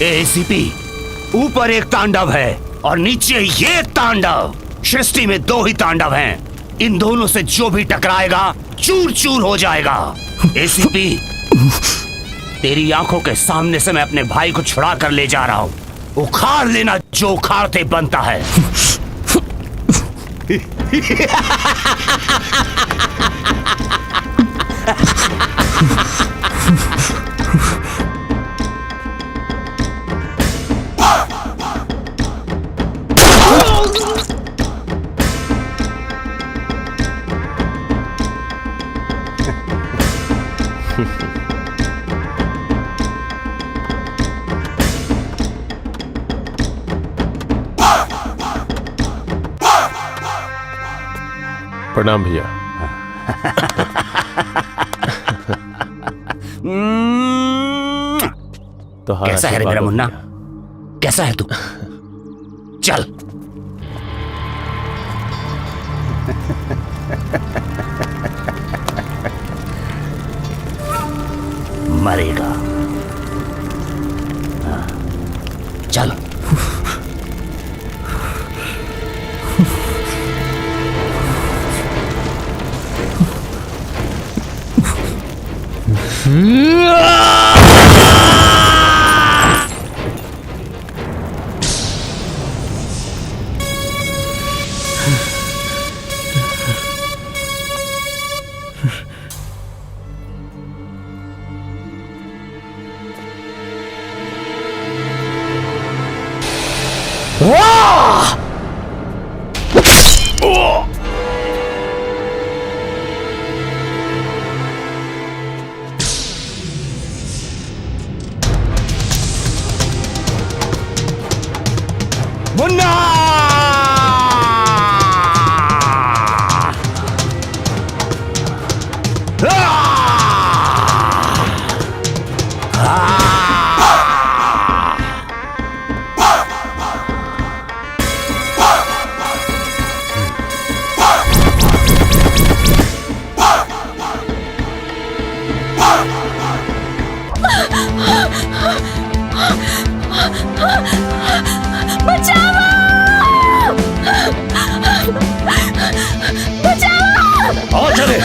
ACP, ऊपर एक तांडव है और नीचे ये तांडव। सृष्टि में दो ही तांडव हैं। इन दोनों से जो भी टकराएगा चूर चूर हो जाएगा। एसीपी, तेरी आंखों के सामने से मैं अपने भाई को छुड़ा कर ले जा रहा हूं। उखाड़ लेना जो उखाड़ते बनता है। प्रणाम भैया। तो कैसा है रे मेरा मुन्ना? कैसा है तू? चल। मरेगा। चल। मुन्ना! और चले।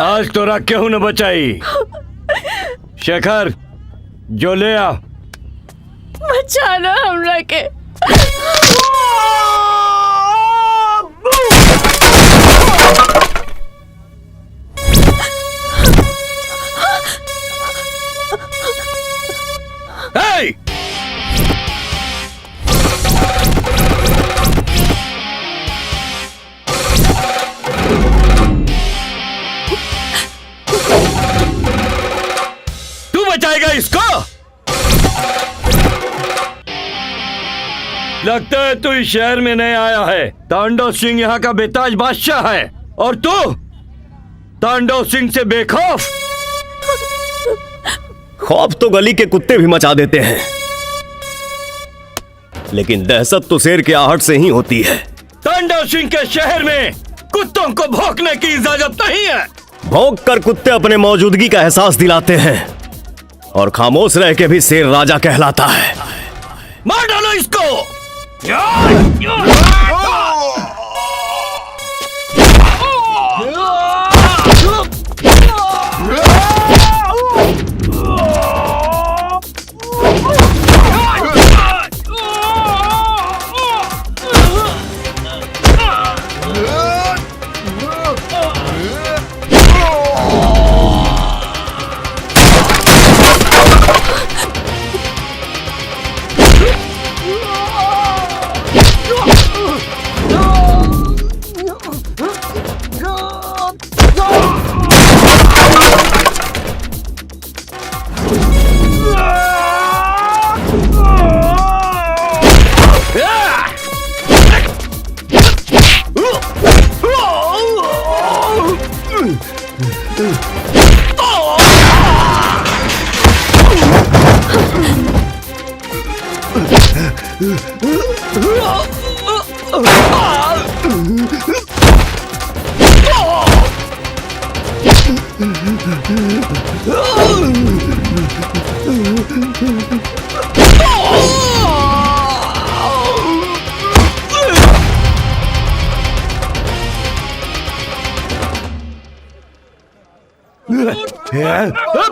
आज तोरा क्यों न बचाई? शेखर, जो ले आ। बचाना हमरा के। Hey! तू बचाएगा इसको? लगता है तू इस शहर में नहीं आया है। तांडव सिंह यहाँ का बेताज बादशाह है और तू तांडव सिंह से बेखौफ? खौफ तो गली के कुत्ते भी मचा देते हैं, लेकिन दहशत तो शेर के आहट से ही होती है। तांडव सिंह के शहर में कुत्तों को भौंकने की इजाजत नहीं है। भौंक कर कुत्ते अपने मौजूदगी का एहसास दिलाते हैं, और खामोश रह के भी शेर राजा कहलाता है। मार डालो इसको।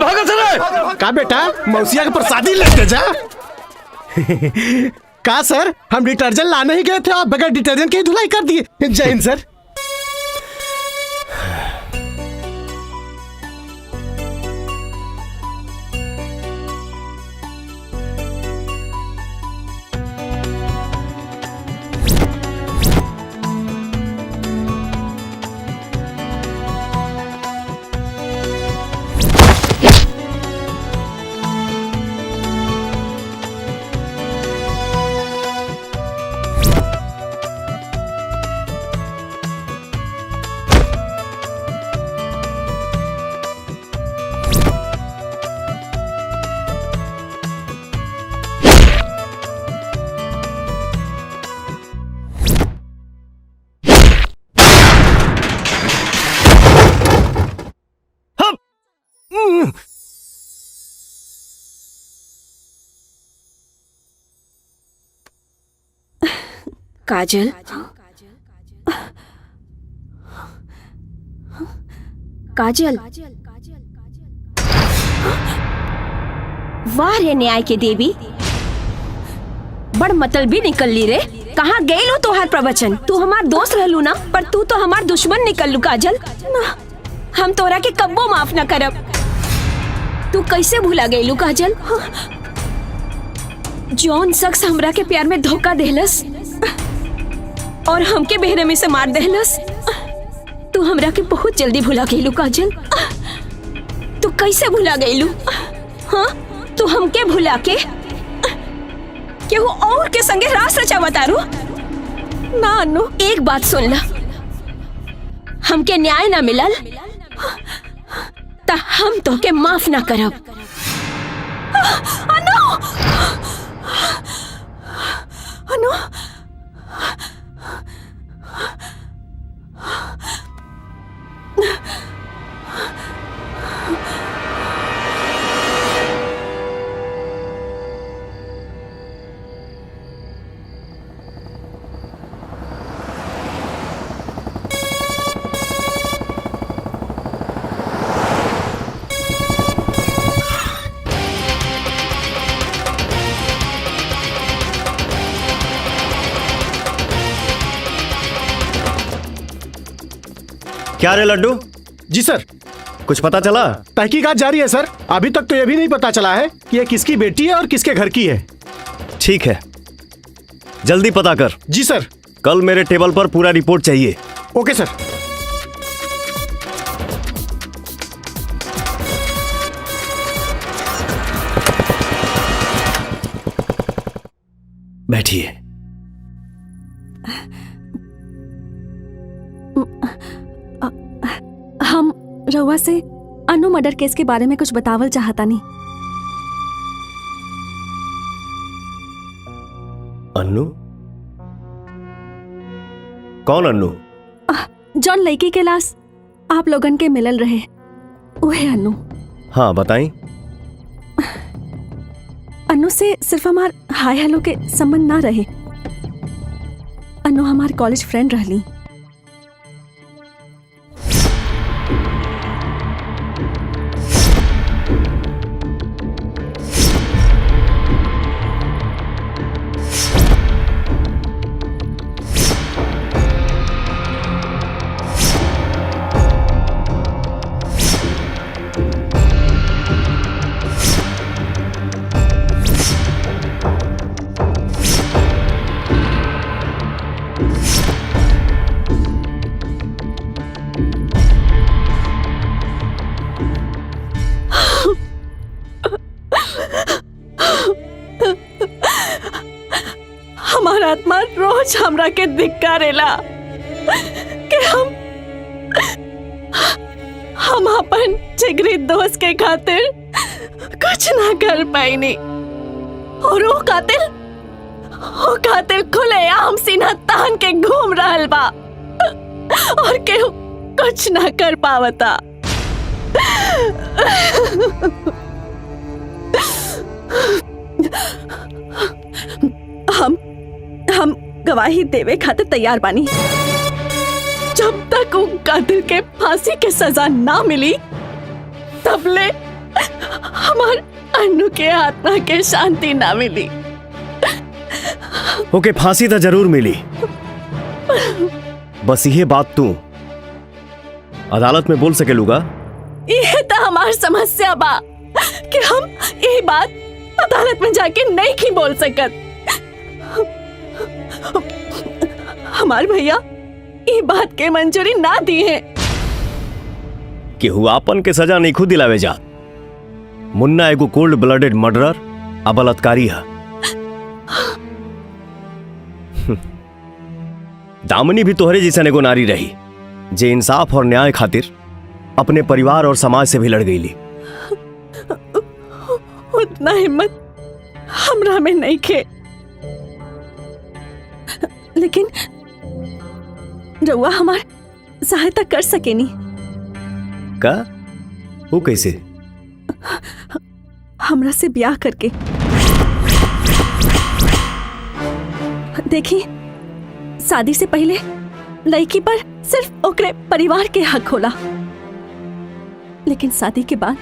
भागा चले। का बेटा मौसिया के प्रसादी लेते जा। का सर, हम डिटर्जेंट लाने ही गए थे और बगैर डिटर्जेंट के ही धुलाई कर दिए। जय हिंद सर। काजल, काजल, वाह रे न्याय के देवी, बड़ मतलबी निकल ली रे। कहाँ गए लो तोहार प्रवचन? तू हमार दोस्त रहलू ना, पर तू तो हमार दुश्मन निकल लू काजल। हम तोरा के कब्बो माफ न करब। तू कैसे भुला गईलू काजल? जौन शख्स हमरा के प्यार में धोखा देहलस और हमके बेरहमी से मार देहलस, तू हमरा के बहुत जल्दी भुला गईलू काजल। तू कैसे भुला गईलू? हाँ, तू हमके भुला के केहू और के संगे रास रचा बतारू? ना अनु, एक बात सुन ला, हमके न्याय ना मिलल ता हम तो के माफ ना करब। अनु, अनु, क्या रे लड्डू? जी सर। कुछ पता चला? तहकीकात जारी है सर। अभी तक तो ये भी नहीं पता चला है कि ये किसकी बेटी है और किसके घर की है। ठीक है, जल्दी पता कर। जी सर। कल मेरे टेबल पर पूरा रिपोर्ट चाहिए। Okay sir. बैठिए। हम रउआ से अनु मर्डर केस के बारे में कुछ बतावल चाहता नहीं। अन्नू? कौन अन्नू? जौन लड़की के लाश आप लोगन के मिलल रहे, वही अन्नू। हाँ बताई। अन्नू से सिर्फ हमार हाय हेलो के संबंध ना रहे। अन्नू हमार कॉलेज फ्रेंड रहली। हमारा आत्मा रोज हमरा के धिक्कारेला कि हम अपन जिगरी दोस्त के खातिर कुछ ना कर पाईनी, और वो कातिल खुलेआम सीना तान के घूम रहल बा और केहू कुछ ना कर पावता। हम गवाही देवे खातिर तैयार बानी। जब तक उन कातिल के फांसी के सजा ना मिली तब ले हमार अन्नू के आत्मा के शांति ना मिली। ओके, फांसी तो जरूर मिली, बस ये बात तू अदालत में बोल सकेलूगा? ये तो हमार समस्या बा कि हम ये बात अदालत में जाके नहीं की बोल सकत। हमार भैया ये बात के मंजूरी ना दी है कि हुआपन के सजा नहीं खुद दिलावे जा। मुन्ना एगो कोल्ड ब्लडेड मर्डरर आ बलात्कारी है। दामिनी भी तोहरे जैसा एगो नारी रही जे इंसाफ और न्याय खातिर अपने परिवार और समाज से भी लड़ गईली। उतना हिम्मत हमरा में नहीं खे, लेकिन रउआ हमार सहायता कर सकेनी। का? वो कैसे? हमरा से ब्याह करके। देखी, शादी से पहले लड़की पर सिर्फ ओकरे परिवार के हक होला, लेकिन शादी के बाद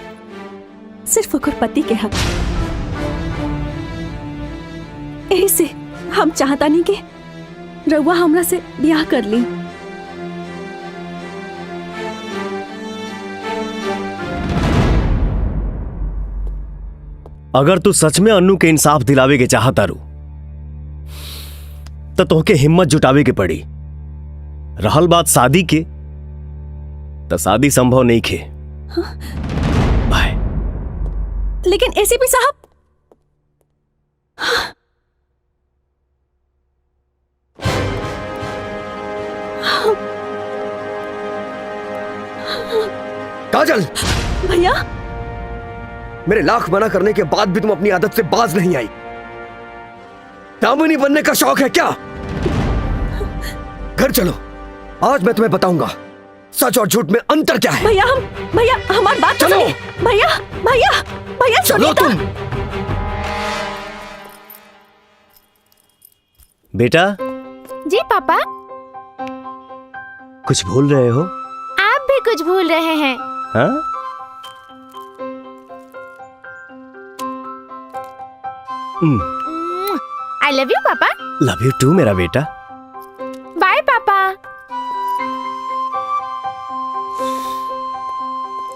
सिर्फ ओकर पति के हक। यही से हम चाहता नहीं कि रउआ हमरा से ब्याह कर ली। अगर तू सच में अन्नू के इंसाफ दिलावे के चाहता रू तो तोहके हिम्मत जुटावे के पड़ी। रहल बात शादी के, तो शादी संभव नहीं खे। बाय। लेकिन एसीपी साहब, काजल, भैया, मेरे लाख मना करने के बाद भी तुम अपनी आदत से बाज नहीं आई। दामिनी बनने का शौक है क्या? घर चलो, आज मैं तुम्हें बताऊंगा सच और झूठ में अंतर क्या है। भैया हमारी बात चलो। भैया चलो तुम। बेटा, जी पापा। कुछ भूल रहे हो? आप भी कुछ भूल रहे हैं। हाँ? आई लव यू पापा। लव यू टू मेरा बेटा। बाय पापा।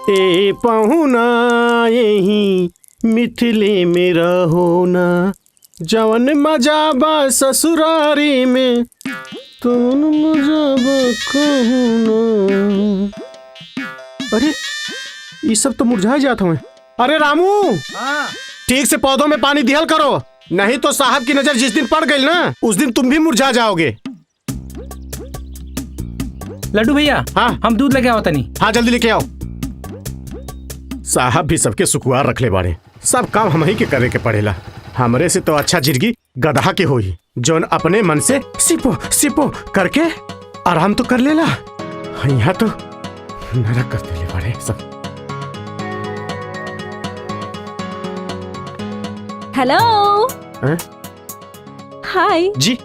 ए पहुना यही मिथिले में रहोना, जवन मजा बा ससुरारी में तुम मजा बा कहूना। अरे ये सब तो मुरझा जाता हूँ। अरे रामू, ठीक से पौधों में पानी दिहल करो, नहीं तो साहब की नजर जिस दिन पड़ गई ना, उस दिन तुम भी मुरझा जाओगे। लड्डू भैया, हाँ हम दूध लेके आओ तनी। हाँ जल्दी लेके आओ। साहब भी सबके सुकुआर रखले बाड़े। सब काम हम ही के करे के पड़ेला। हमरे से तो अच्छा जिंदगी गधा के होई जोन अपने मन से सिपो सिपो करके आराम तो कर लेला। यहाँ तो नरक कर देले बाड़े सब। हेलो हैं? हाय जी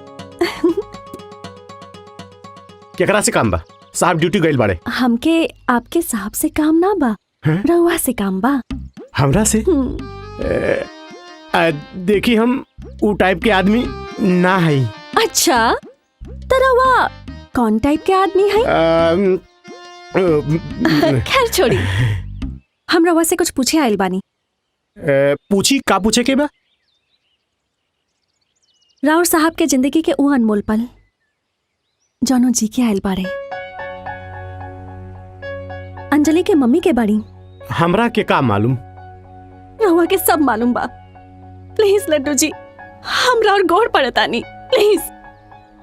केकरा से काम बा? साहब ड्यूटी गइल बाड़े। हमके आपके साहब से काम ना बा, हैं? रउआ से काम बा। हमरा से? देखी हम ऊ टाइप के आदमी ना है। अच्छा तो रउआ कौन टाइप के आदमी है? खैर छोड़ी, हम रउआ से कुछ पूछे आइल बानी। पूछी का पूछे के बा? राउर साहब के जिंदगी के ऊ अनमोल पल जौनो जी के आइल बाड़े। अंजलि के मम्मी के बाड़ी। हमरा के का मालूम? रउआ के सब मालूम बा। प्लीज लड्डू जी, हमरा और गोड़ पड़तानी, प्लीज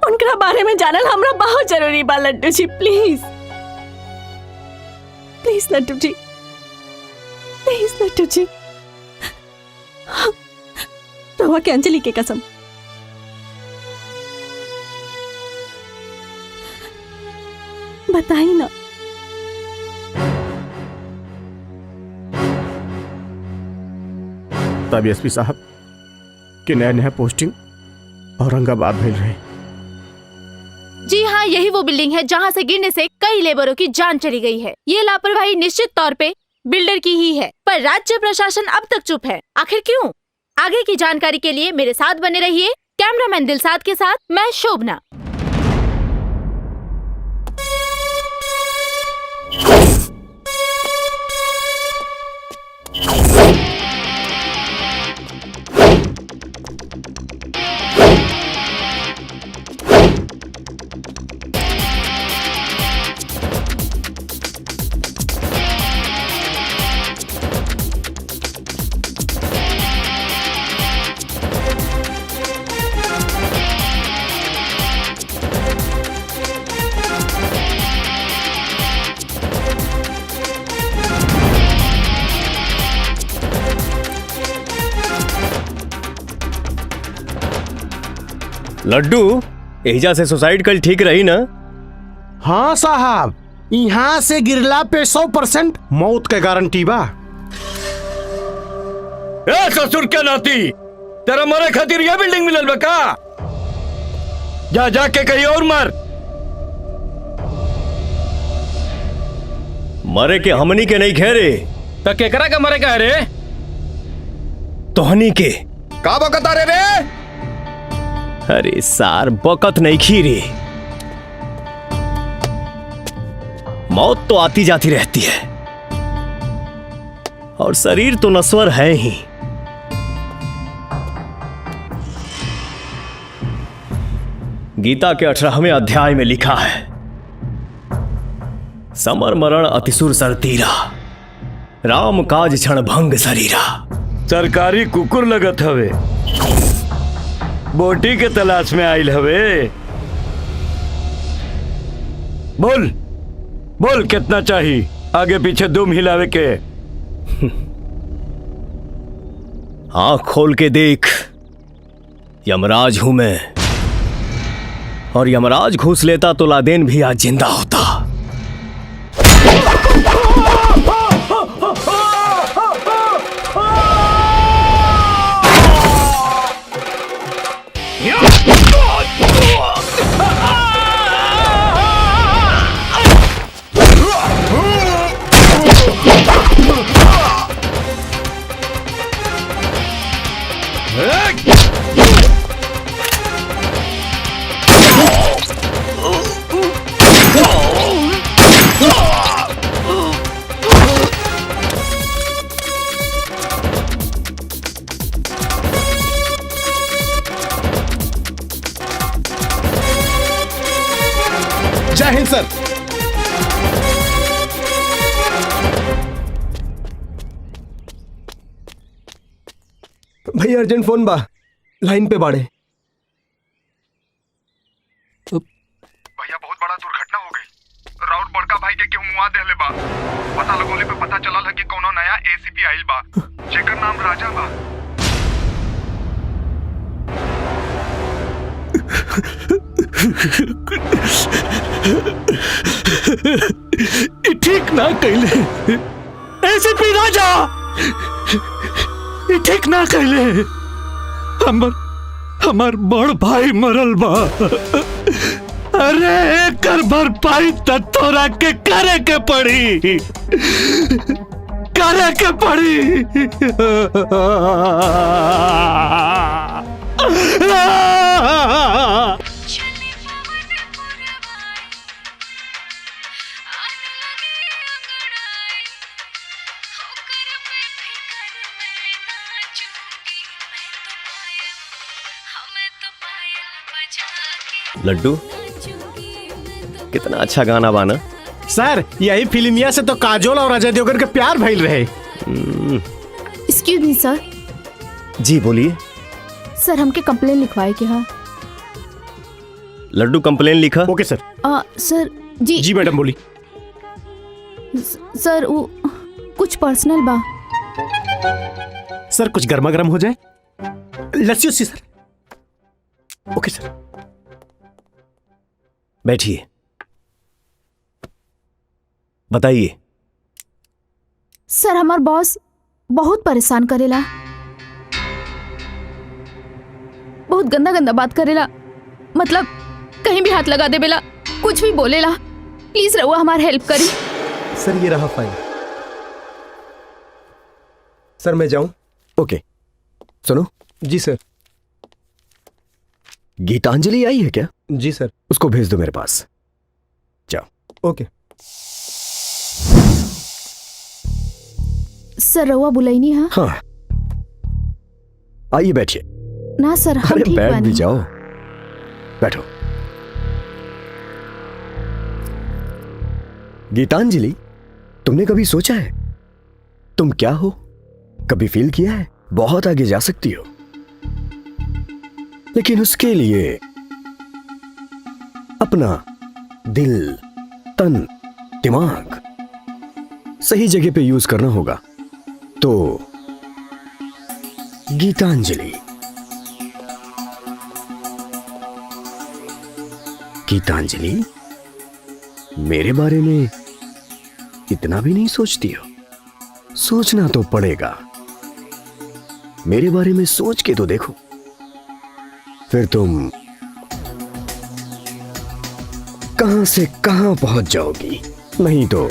उनकरा बारे में जानल हमरा बहुत जरूरी बा Laddu ji. Please please Laddu ji, please Laddu ji. रउआ के अंजलि के कसम, बताई ना। तब एसपी साहब के नया नया पोस्टिंग औरंगाबाद भेज रहे। जी हाँ, यही वो बिल्डिंग है जहाँ से गिरने से कई लेबरों की जान चली गई है। ये लापरवाही निश्चित तौर पे बिल्डर की ही है, पर राज्य प्रशासन अब तक चुप है। आखिर क्यों? आगे की जानकारी के लिए मेरे साथ बने रहिए। कैमरामैन दिलसाद के साथ मैं शोभना। लड्डू, एजा से सुसाइड कल ठीक रही ना? हाँ साहब, यहाँ से गिरला पे 100% मौत के गारंटी बा। ए ससुर के नाती, तेरा मरे खातिर यह बिल्डिंग मिलल बा का? जा जाके कहीं और मर। मरे के हमनी के नहीं खेरे तो केकरा का मरे का रे? तोहनी के। का बकता रे? अरे सार बकत नहीं खीरे। मौत तो आती जाती रहती है और शरीर तो नश्वर है ही। गीता के 18वें अध्याय में लिखा है, समर मरण अतिसुर सरतीरा, राम काज क्षण भंग शरीरा। सरकारी कुकुर लगत हवे, बोटी के तलाश में आइल हवे। बोल बोल कितना चाहिए? आगे पीछे दुम हिलावे के। आंख खोल के देख, यमराज हूं मैं, और यमराज घूस लेता तो लादेन भी आज जिंदा होता। जय हिंद सर। भैया अर्जेंट फोन बा, लाइन पे बाड़े। भैया बहुत बड़ा दुर्घटना हो गई। राउर बड़का भाई के केहू मुआ देले बा। पता लगोले पे पता चलल है कि कोनो नया ठीक ना कहले, ऐसे पी राजा ठीक ना कहले। हमार बड़ भाई मरल बा। अरे एकर भरपाई त तोरा के करे के पड़ी, करे के पड़ी। लड्डू, कितना अच्छा गाना बाना। सर यही फिल्मिया से तो काजोल और अजय देवगन के प्यार भइल रहे। Excuse me sir. जी बोलिए। सर हमके कंप्लेन लिखवाए के हाँ। लड्डू कंप्लेन लिखा। Okay sir. सर जी। जी मैडम बोली। सर वो कुछ पर्सनल बा। सर कुछ गर्मा गर्म हो जाए, लस्सी उस्सी सर। Okay sir. बैठिए, बताइए। सर हमार बॉस बहुत परेशान करेला, बहुत गंदा गंदा बात करेला, मतलब कहीं भी हाथ लगा देवेला, कुछ भी बोलेला। प्लीज रहुआ हमार हेल्प करी। सर ये रहा फाइल। सर मैं जाऊं? ओके सुनो। जी सर। गीतांजलि आई है क्या? जी सर। उसको भेज दो मेरे पास। जाओ। ओके। सर रहुआ बुलाइनी है? हाँ आइए बैठिए। ना सर हम अरे ठीक बैठ बानी। भी जाओ, बैठो। गीतांजलि, तुमने कभी सोचा है तुम क्या हो? कभी फील किया है बहुत आगे जा सकती हो, लेकिन उसके लिए अपना दिल, तन, दिमाग सही जगह पे यूज करना होगा। तो गीतांजलि, गीतांजलि मेरे बारे में इतना भी नहीं सोचती हो? सोचना तो पड़ेगा। मेरे बारे में सोच के तो देखो, फिर तुम कहां से कहां पहुंच जाओगी। नहीं तो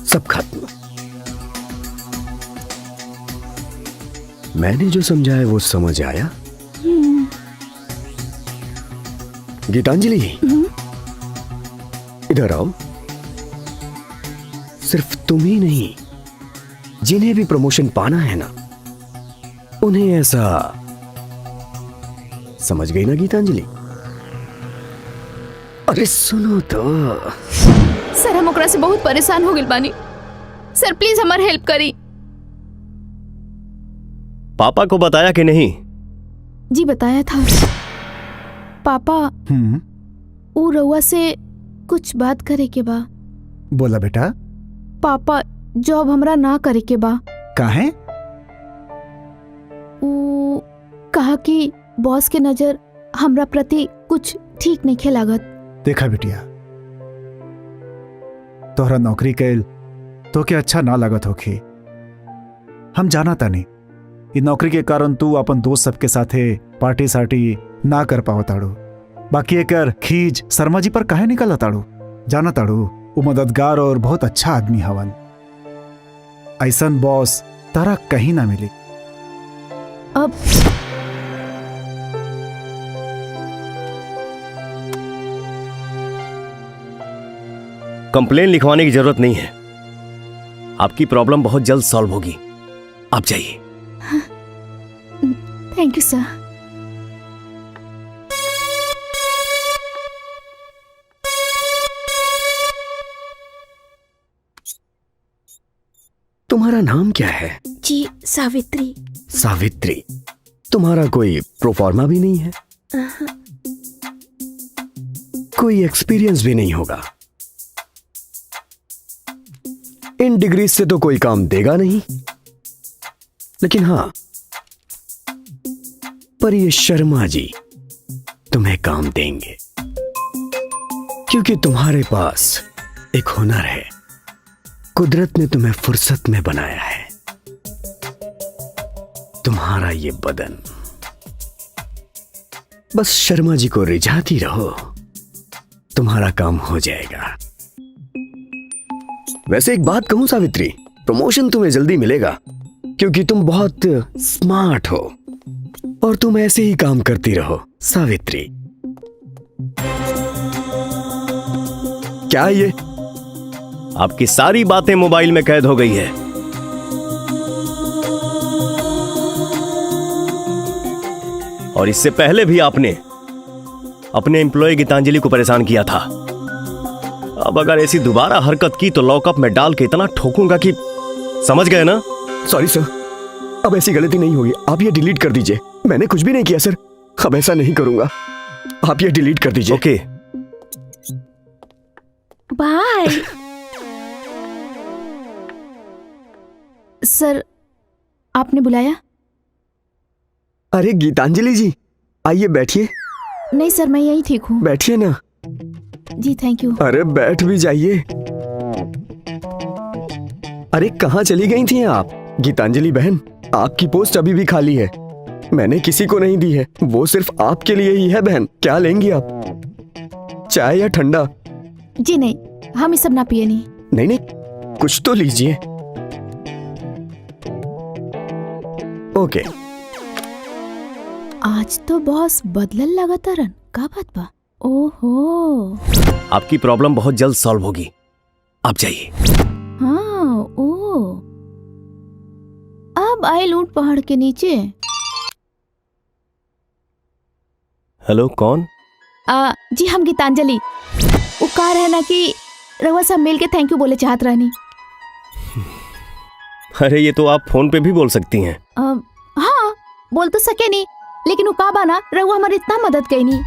सब खत्म। मैंने जो समझाया वो समझ आया? गीतांजलि इधर आओ। सिर्फ तुम ही नहीं, जिन्हें भी प्रमोशन पाना है ना, उन्हें ऐसा समझ गई ना गीतांजलि? अरे सुनो तो। सर हम ओकरा से बहुत परेशान हो गइल बानी। सर प्लीज हमार हेल्प करी। पापा को बताया कि नहीं? जी बताया था। पापा ऊ रउआ से कुछ बात करे के बा। बोला बेटा। पापा जॉब हमरा ना करे के बा। काहे? ऊ कहा कि बॉस के नजर हमरा प्रति कुछ ठीक नहीं लागत। देखा बिटिया, तोहरा नौकरी कैल तो के अच्छा ना लागत होखी। हम जाना तानी ये नौकरी के कारण तू अपन दोस्त सबके साथे पार्टी सार्टी ना कर पाओ ताड़ू। बाकी एकर खीज शर्मा जी पर काहे निकला ताड़ू? जाना ताड़ू वो मददगार और बहुत अच्छा आदमी हवन। ऐसन बॉस तारा कहीं ना मिली। अब कंप्लेन लिखवाने की जरूरत नहीं है। आपकी प्रॉब्लम बहुत जल्द सॉल्व होगी। आप जाइए। Thank you sir. तुम्हारा नाम क्या है? जी सावित्री। सावित्री। तुम्हारा कोई प्रोफार्मा भी नहीं है? कोई एक्सपीरियंस भी नहीं होगा। इन डिग्री से तो कोई काम देगा नहीं। लेकिन हां, पर ये शर्मा जी तुम्हें काम देंगे, क्योंकि तुम्हारे पास एक हुनर है। कुदरत ने तुम्हें फुर्सत में बनाया है। तुम्हारा ये बदन, बस शर्मा जी को रिझाती रहो, तुम्हारा काम हो जाएगा। वैसे एक बात कहूं सावित्री, प्रमोशन तुम्हें जल्दी मिलेगा, क्योंकि तुम बहुत स्मार्ट हो और तुम ऐसे ही काम करती रहो सावित्री। क्या ये? आपकी सारी बातें मोबाइल में कैद हो गई है। और इससे पहले भी आपने अपने एम्प्लॉय गीतांजलि को परेशान किया था। अब अगर ऐसी दोबारा हरकत की तो लॉकअप में डाल के इतना ठोकूंगा कि, समझ गए ना? सॉरी सर, अब ऐसी गलती नहीं होगी। आप ये डिलीट कर दीजिए। मैंने कुछ भी नहीं किया सर, अब ऐसा नहीं करूंगा। आप ये डिलीट कर दीजिए। Okay bye. सर, आपने बुलाया? अरे गीतांजलि जी, आइए बैठिए। नहीं सर, मैं यही ठीक हूँ। बैठिए ना। जी थैंक यू। अरे बैठ भी जाइए। अरे कहाँ चली गई थी आप? गीतांजलि बहन, आपकी पोस्ट अभी भी खाली है। मैंने किसी को नहीं दी है, वो सिर्फ आपके लिए ही है बहन। क्या लेंगी आप, चाय या ठंडा? जी नहीं, हम ये सब ना पिए नहीं। नहीं नहीं, कुछ तो लीजिए। ओके। आज तो बॉस बदलल लगा तरन, का बात बा? ओहो, आपकी प्रॉब्लम बहुत जल्द सॉल्व होगी, आप जाइए। हाँ, ओ अब आए लूट पहाड़ के नीचे। हेलो, कौन? जी हम गीतांजलि। वो कह रहे ना कि रवा सब मिल के थैंक यू बोले चाहत रहनी। अरे ये तो आप फोन पे भी बोल सकती हैं। हाँ, बोल तो सके नहीं, लेकिन वो का बाना रवा हमारी इतना मदद कही नहीं,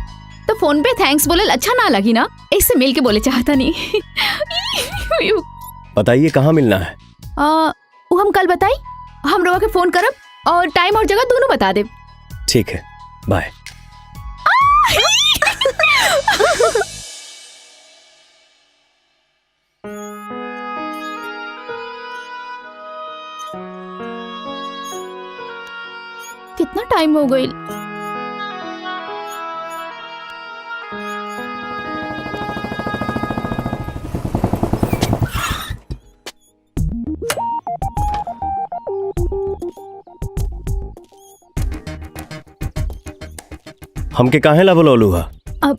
तो फोन पे थैंक्स बोले अच्छा ना लगी ना, इससे मिल के बोले चाहता नहीं। बताइए कहाँ मिलना है? वो हम कल बताई, हम रवा के फोन करब और टाइम और जगह दोनों बता दे। ठीक है, बाय। कितना टाइम हो गई? हमके काहे ला बोलौलू हा? अब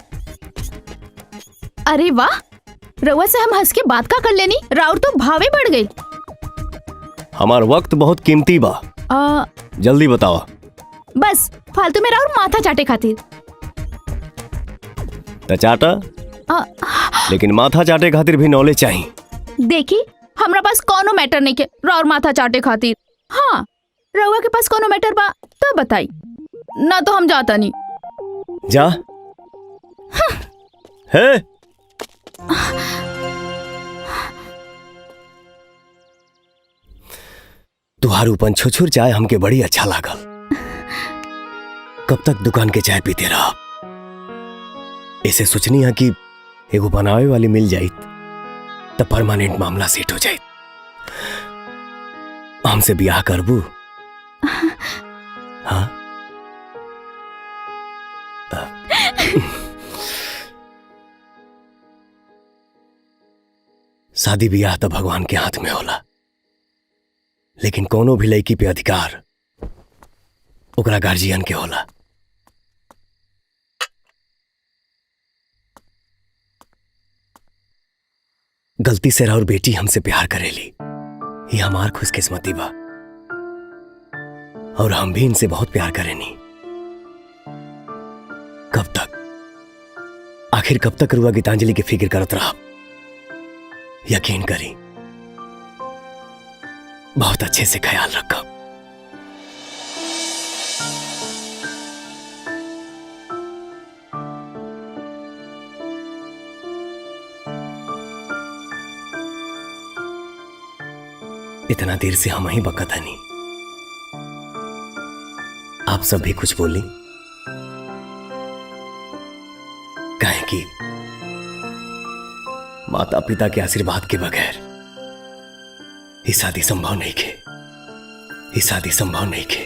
अरे वाह, रवा से हम हंस के बात का कर लेनी, राउर तो भावे बढ़ गई। हमार वक्त बहुत कीमती बा, जल्दी बताओ। बस फालतू में राउर माथा चाटे खातिर। त चाटा, लेकिन माथा चाटे खातिर भी नॉलेज चाहिए। देखी, हमरा पास कोनो मैटर नहीं के राउर माथा चाटे खातिर। हाँ, रवा के पास कोनो मैटर बा तो बताई, ना तो हम जाता नहीं। जा। है तुहार उपन छुछुर चाय हमके बड़ी अच्छा लागल। कब तक दुकान के चाय पीते रहा? ऐसे सोचनी है कि एगो बनावे वाली मिल जाई तो परमानेंट मामला सेट हो जाए। हमसे ब्याह करबू? हाँ? शादी ब्याह तो भगवान के हाथ में होला, लेकिन कोनो भी लड़की पे अधिकार ओकरा गार्जियन के होला। गलती से राउर बेटी हमसे प्यार करेली, ये हमार खुशकिस्मती बा, और हम भी इनसे बहुत प्यार करेनी। कब तक, आखिर कब तक रुआ गीतांजलि की फिक्र करत रहा? यकीन करी, बहुत अच्छे से ख्याल रखा। इतना देर से हम ही बकता नहीं, आप सब भी कुछ बोली। काहे कि माता पिता के आशीर्वाद के बगैर ये शादी संभव नहीं खे, ये शादी संभव नहीं खे।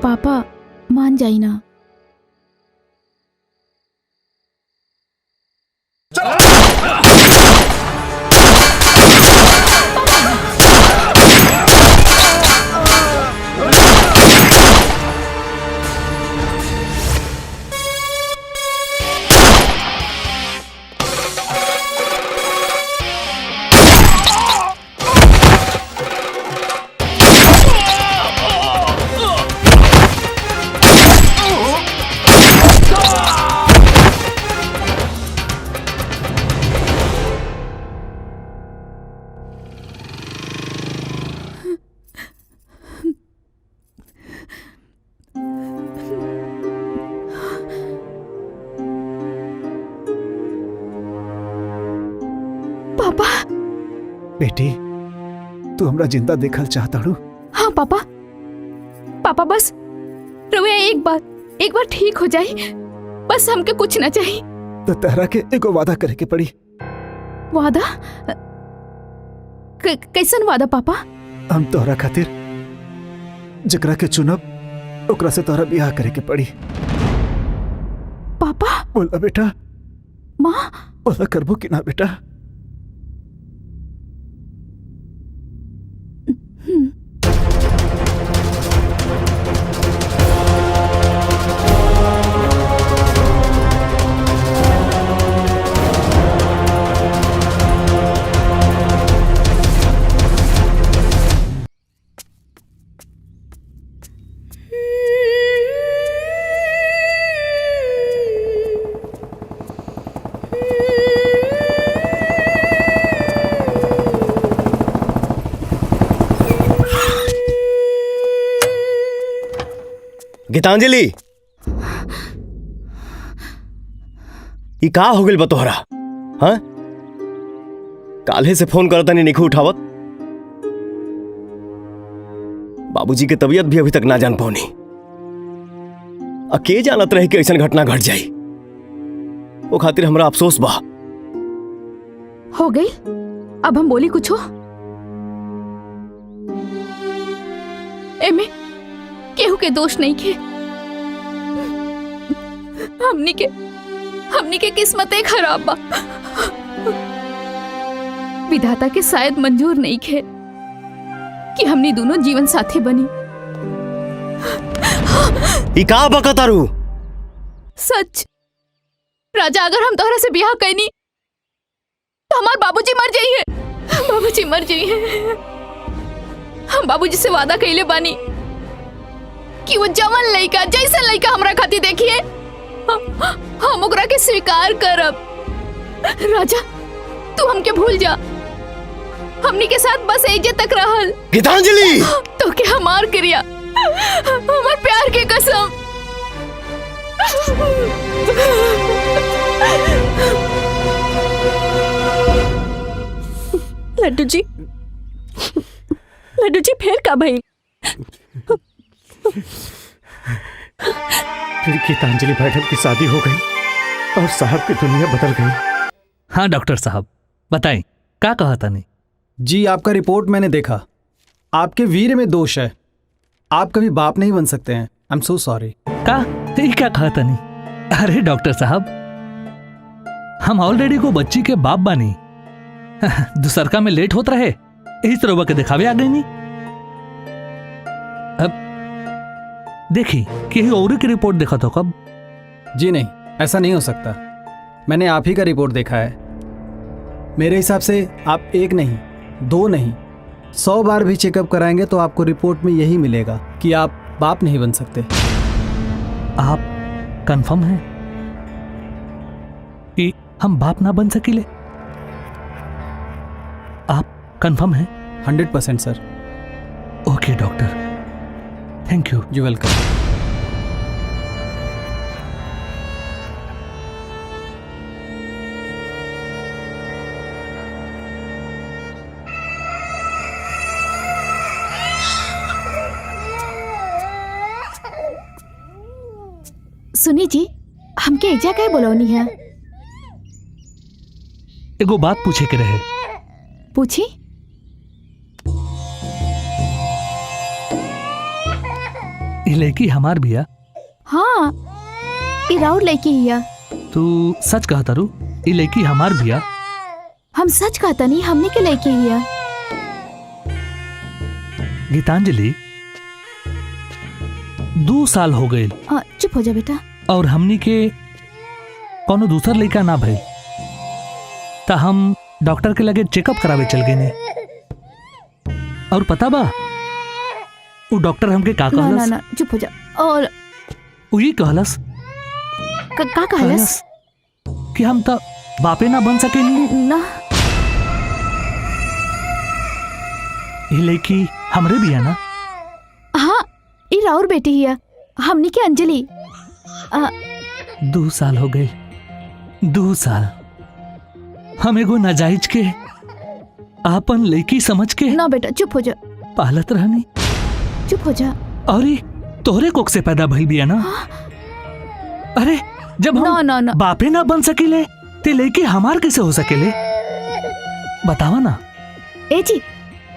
पापा मान जाई ना। पापा। बेटी, तू हमरा जिंदा देखल चाहता हूँ? हाँ पापा, पापा बस रउआ एक बार ठीक हो जाई, बस हमके कुछ ना चाहिए। तो तेरा के एगो वादा करे के पड़ी। वादा? कैसन वादा पापा? हम तोहरा खातिर जकरा के चुनब ओकरा से तोहरा ब्याह करे के पड़ी। पापा। बोला बेटा। माँ। बोला करबो कि ना बेटा? गीतांजलि, ये का हो गइल बा तोहरा? हाँ, काल्हे से फोन करता नहीं निखू उठावत। बाबूजी के तबीयत भी अभी तक ना जान पाऊनी। अके जानत रहे कि ऐसा घटना घट जाई, वो खातिर हमरा अफसोस बा। हो गई, अब हम बोली कुछ हो? एमे केहू के दोष नहीं खे। हमनी के किस्मतें खराब बा। विधाता के शायद मंजूर नहीं खे कि हमनी दोनों जीवन साथी बनी। ई का बकतारू? सच राजा, अगर हम तोहरा से ब्याह कैनी तो हमार बाबूजी मर जाइए। बाबूजी मर जाइए। हम बाबूजी से वादा कैले बानी कि वो जवन लड़का जैसा लड़का हमरा खातिर देखिए हम ओकरा के स्वीकार करब। राजा, तू हमके भूल जा। हमनी के साथ बस एजे तक रहल। गीतांजलि, तो के हमार क्रिया, हमार प्यार के कसम। लड्डू जी, लड्डू जी फिर का भाई? फिर गीतांजलि मैडम की शादी हो गई और साहब की दुनिया बदल गई। हाँ डॉक्टर साहब, बताएं क्या कहा था? नहीं जी, आपका रिपोर्ट मैंने देखा। आपके वीर में दोष है। आप कभी बाप नहीं बन सकते हैं। I am so sorry. क्या कहा था? नहीं अरे डॉक्टर साहब, हम ऑलरेडी को बच्ची के बाप बानी। दूसरका में लेट होता रहे, यही तरह के दिखावे आ गई। नहीं अब देखी कि और की रिपोर्ट देखा तो कब? जी नहीं, ऐसा नहीं हो सकता। मैंने आप ही का रिपोर्ट देखा है। मेरे हिसाब से आप एक नहीं, दो नहीं, 100 बार भी चेकअप कराएंगे तो आपको रिपोर्ट में यही मिलेगा कि आप बाप नहीं बन सकते। आप कंफर्म हैं कि हम बाप ना बन सकीले? आप कंफर्म हैं? 100% sir. Okay doctor, thank you. You welcome. सुनी जी, हमके एजा कहे बोलौनी है? एगो बात पूछे के रहे। पूछी। ये लड़की हमार बिया? हाँ, ई राउर लड़की हिया। तू सच कहा तारू? ये लड़की हमार बिया? हम सच कहता नहीं, हमने के लड़की हिया। गीतांजलि, 2 साल हो गए हाँ, चुप हो जा बेटा। और हमनी के कोनो दूसर लड़का ना भइल, ता हम डॉक्टर के लगे चेकअप करावे चल गए ने। और पता बा वो डॉक्टर हमके का ना ना कहलस? ना, चुप हो जा। और वो ये कहलस का कहलस? कि हम तो बापे ना बन सके ना। ये लड़की हमरे भी है ना? हाँ, ई राउर बेटी हिया, हमनी के अंजलि। 2 साल हो गए, 2 साल हम एगो नाजायज के आपन लड़की समझ के ना बेटा, चुप हो जा। पालत रहनी। चुप हो जा। और तोहरे कोख से पैदा भइल बिया ना? अरे जब हम ना। बापे ना बन सकीले ते लड़की हमार कैसे हो सकेले? बतावा ना। ए जी,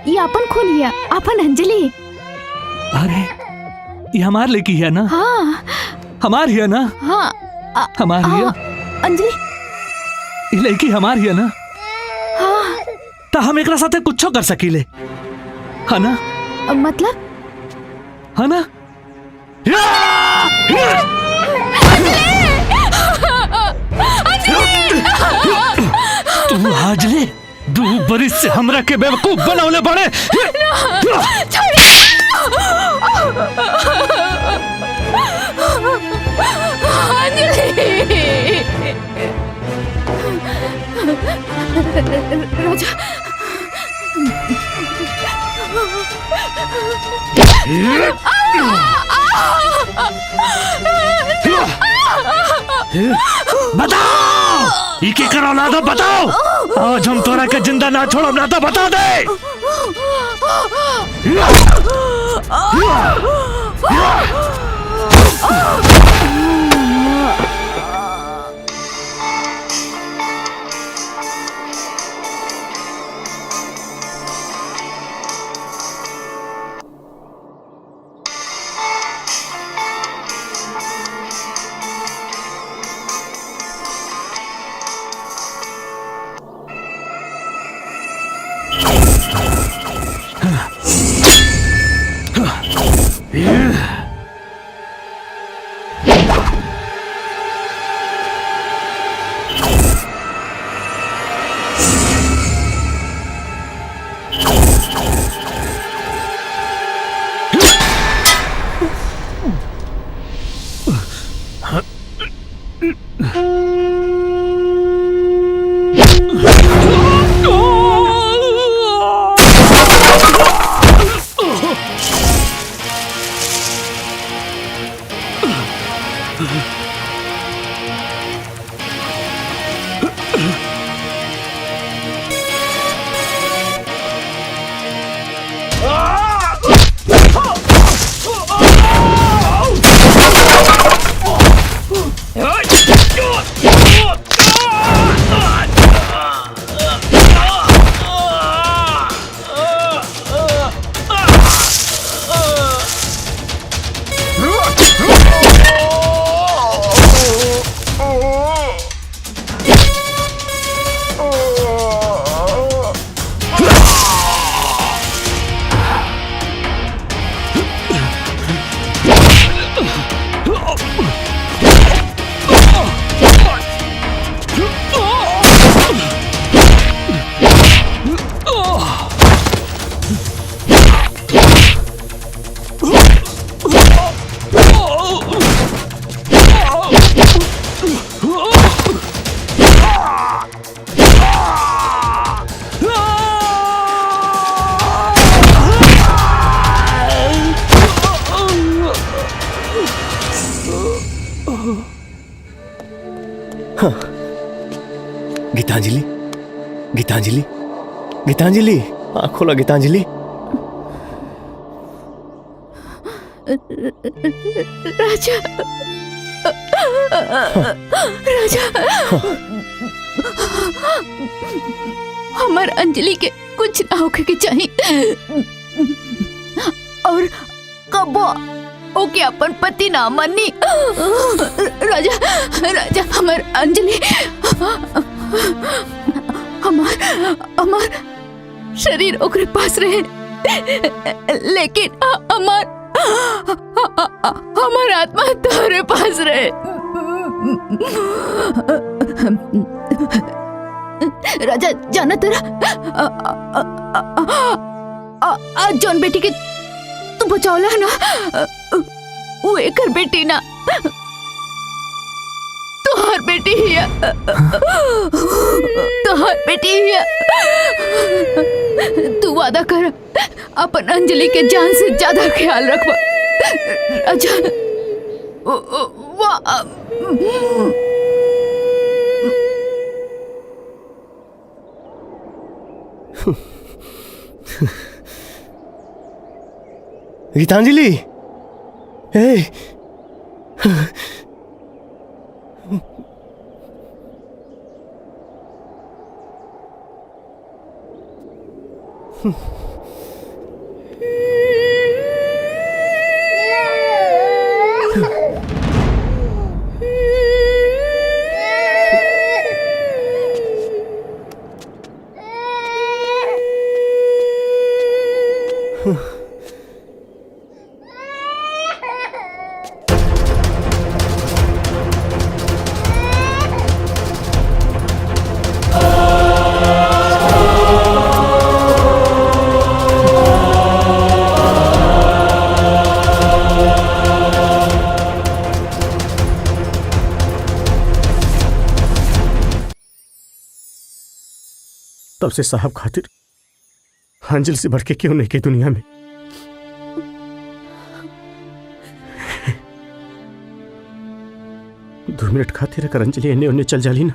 ये अपन खून हिया, अपन अंजलि। अरे ये हमार लड़की है ना? हाँ। हमार हिया ना? हाँ। हमार हिया। अंजलि, ये लड़की हमार हिया ना? हाँ। ता हम एकरा साथे कुछो कर सकीले, है ना? मतलब? है ना? तू हाजले 2 बरिस से हमरा के बेवकूफ बनौले बड़े। राजा, बताओ, ये करो ना तो बताओ। आज हम तोरा के जिंदा ना छोड़ो ना तो बता दे। गीतांजलि, गीतांजलि, गीतांजलि, आँख खोला गीतांजलि। राजा, राजा, हमार अंजलि के कुछ ना होके के चाहिए और कबो ओके अपन पति ना मनी। राजा, राजा, हमार अंजलि, हमार शरीर ओकरे पास रहे, लेकिन हमार आत्मा तोहरे पास रहे। राजा, जाना तेरा आज जौन बेटी के तू बचावला है ना, वो एकर बेटी ना तोहर बेटी ही है, तोहर बेटी ही है। तू वादा कर अपन अंजलि के जान से ज्यादा ख्याल रखबा। राजा, गीतांजलि, ए, तब से साहब खातिर अंजलि से बढ़ के क्यों नहीं की दुनिया में। दो मिनट खातिर अगर अंजलि इन्हें उन्हें चल जाली ना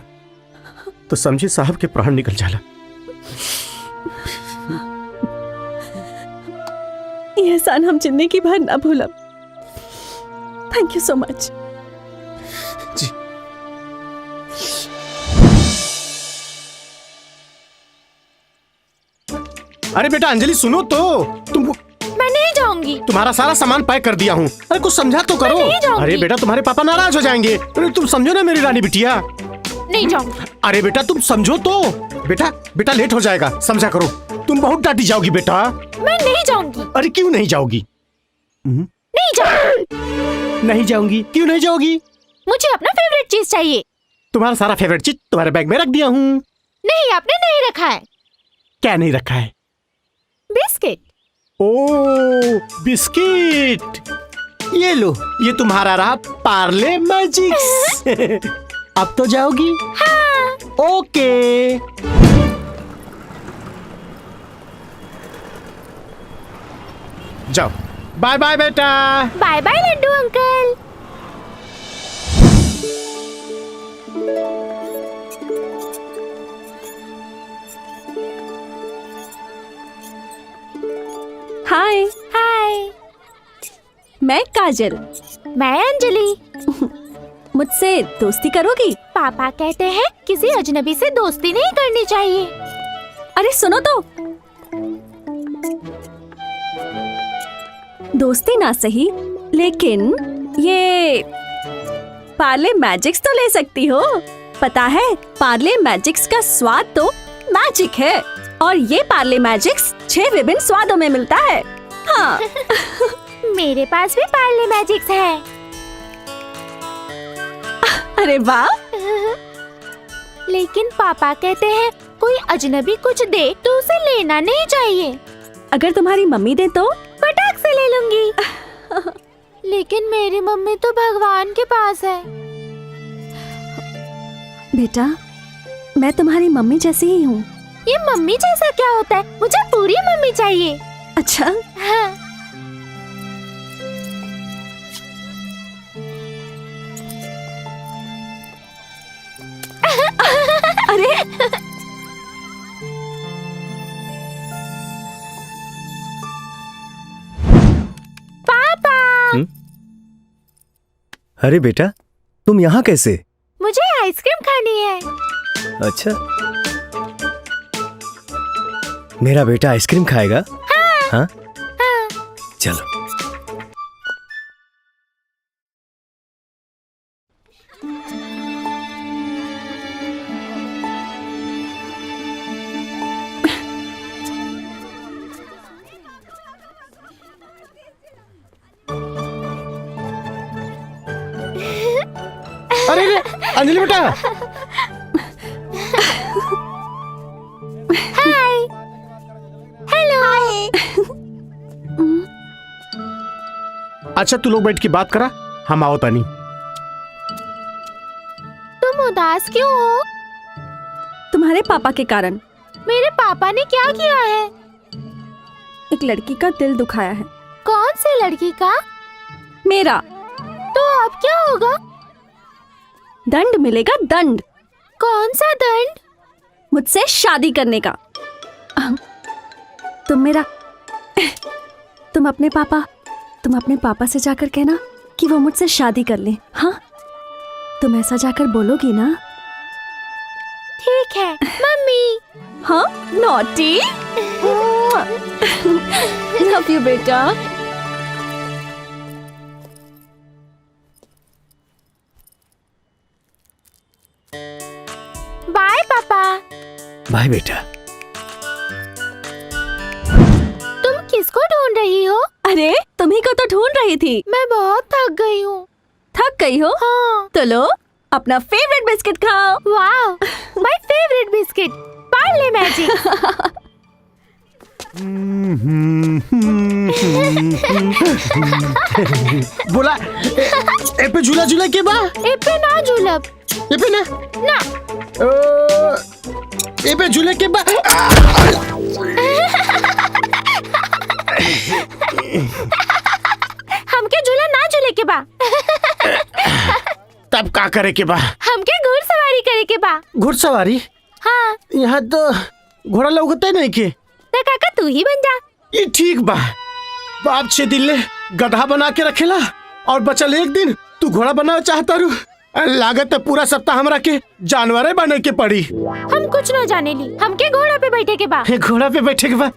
तो समझे साहब के प्राण निकल जाला। ये एहसान हम जिंदगी भर ना भूलब। Thank you so much. जी। अरे बेटा अंजलि सुनो तो, तुम मैं नहीं जाऊंगी। तुम्हारा सारा सामान पैक कर दिया हूँ। अरे कुछ समझा तो करो। अरे बेटा तुम्हारे पापा नाराज हो जाएंगे। अरे तुम समझो ना मेरी रानी बिटिया। नहीं जाऊंगी। अरे बेटा तुम समझो तो। बेटा बेटा लेट हो जाएगा, समझा करो। तुम बहुत डांटी जाओगी बेटा। मैं नहीं जाऊंगी। अरे क्यों नहीं जाओगी? नहीं जाऊंगी। नहीं जाऊंगी? क्यों नहीं जाओगी? मुझे अपना फेवरेट चीज चाहिए। तुम्हारा सारा फेवरेट चीज तुम्हारे बैग में रख दिया हूँ। नहीं, आपने नहीं रखा है। क्या नहीं रखा है? बिस्किट। ओ बिस्किट, ये लो, ये तुम्हारा रहा पार्ले मैजिक्स। अब तो जाओगी? हाँ। ओके। जाओ। बाय बाय बेटा। Bye bye Laddu uncle. Hi. Hi. मैं काजल। मैं अंजलि। मुझसे दोस्ती करोगी? पापा कहते हैं किसी अजनबी से दोस्ती नहीं करनी चाहिए। अरे सुनो तो, दोस्ती ना सही, लेकिन ये पार्ले मैजिक्स तो ले सकती हो। पता है पार्ले मैजिक्स का स्वाद तो मैजिक है, और ये पार्ले मैजिक्स 6 विभिन्न स्वादों में मिलता है। हाँ। मेरे पास भी पार्ले मैजिक्स है। अरे वाह। लेकिन पापा कहते हैं कोई अजनबी कुछ दे तो उसे लेना नहीं चाहिए। अगर तुम्हारी मम्मी दे तो? फटाक से ले लूंगी। लेकिन मेरी मम्मी तो भगवान के पास है। बेटा, मैं तुम्हारी मम्मी जैसी ही हूँ। ये मम्मी जैसा क्या होता है? मुझे पूरी मम्मी चाहिए। अच्छा। हाँ। अरे पापा। अरे बेटा तुम यहाँ कैसे? मुझे आइसक्रीम खानी है। अच्छा, मेरा बेटा आइसक्रीम खाएगा? हाँ? चलो। अरे रे, अंजलि बेटा। हाय। हेलो। अच्छा तू लोग बैठ के बात करा, हम आओ तानी। तुम उदास क्यों हो? तुम्हारे पापा के कारण। मेरे पापा ने क्या किया है? एक लड़की का दिल दुखाया है। कौन सी लड़की का? मेरा। तो अब क्या होगा? दंड मिलेगा, दंड। कौन सा दंड? मुझसे शादी करने का। तुम अपने पापा से जाकर कहना कि वो मुझसे शादी कर ले। हाँ, तुम ऐसा जाकर बोलोगी ना? ठीक है मम्मी। हाँ, नॉटी। लव यू बेटा। बाय पापा। बाय बेटा। तुम किसको ढूंढ रही हो? अरे तुम्ही को तो ढूंढ रही थी। मैं बहुत थक गई हूँ। थक गई हो? हाँ। तो लो अपना फेवरेट बिस्किट खाओ। वाह, my favourite biscuit, Parle magic. बोला ए पे झूला झूला के बा? ए पे ना झूलब। ए पे ना? ना। ए पे झूले के बा? हमके झूला ना झूले के बा। तब का करे के बा? हमके घुड़सवारी करे के बा। घुड़सवारी? हाँ। यहाँ तो घोड़ा लौकता नहीं के। तो काका तू ही बन जा। ये ठीक बा। बाप 6 दिन ले गधा बना के रखेला और बचल एक दिन तू घोड़ा बनाना चाहता रू। लागत है पूरा सप्ताह हमरा के जानवरे बने के पड़ी। हम कुछ न जाने ली, हमके घोड़ा पे बैठे के बा। घोड़ा पे बैठे के बा?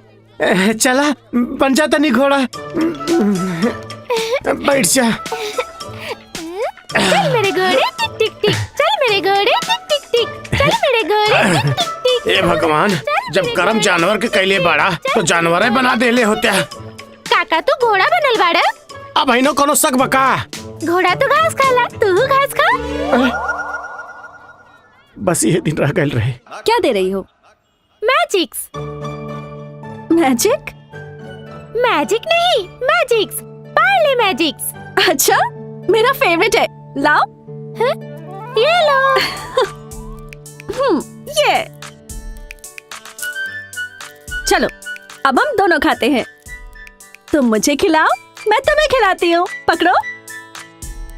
चला बन जा तनी घोड़ा। बैठ जा। चल मेरे घोड़े टिक टिक टिक, चल मेरे घोड़े टिक टिक टिक, चल मेरे घोड़े टिक टिक टिक। ए भगवान, जब कर्म जानवर के कैले बड़ा तो जानवर बना देले होते। काका तू घोड़ा बनल बाड़ा? अब है नो कोनो शक बका। घोड़ा तो घास खाला, तू घास खा। बस ये दिन रह गए रहे। क्या दे रही हो? मैजिक्स। मैजिक? मैजिक नहीं, मैजिक्स, पार्ले मैजिक्स। अच्छा, मेरा फेवरेट है। लाओ। हाँ? ये लो। ये। चलो अब हम दोनों खाते हैं। तुम मुझे खिलाओ, मैं तुम्हें खिलाती हूँ। पकड़ो।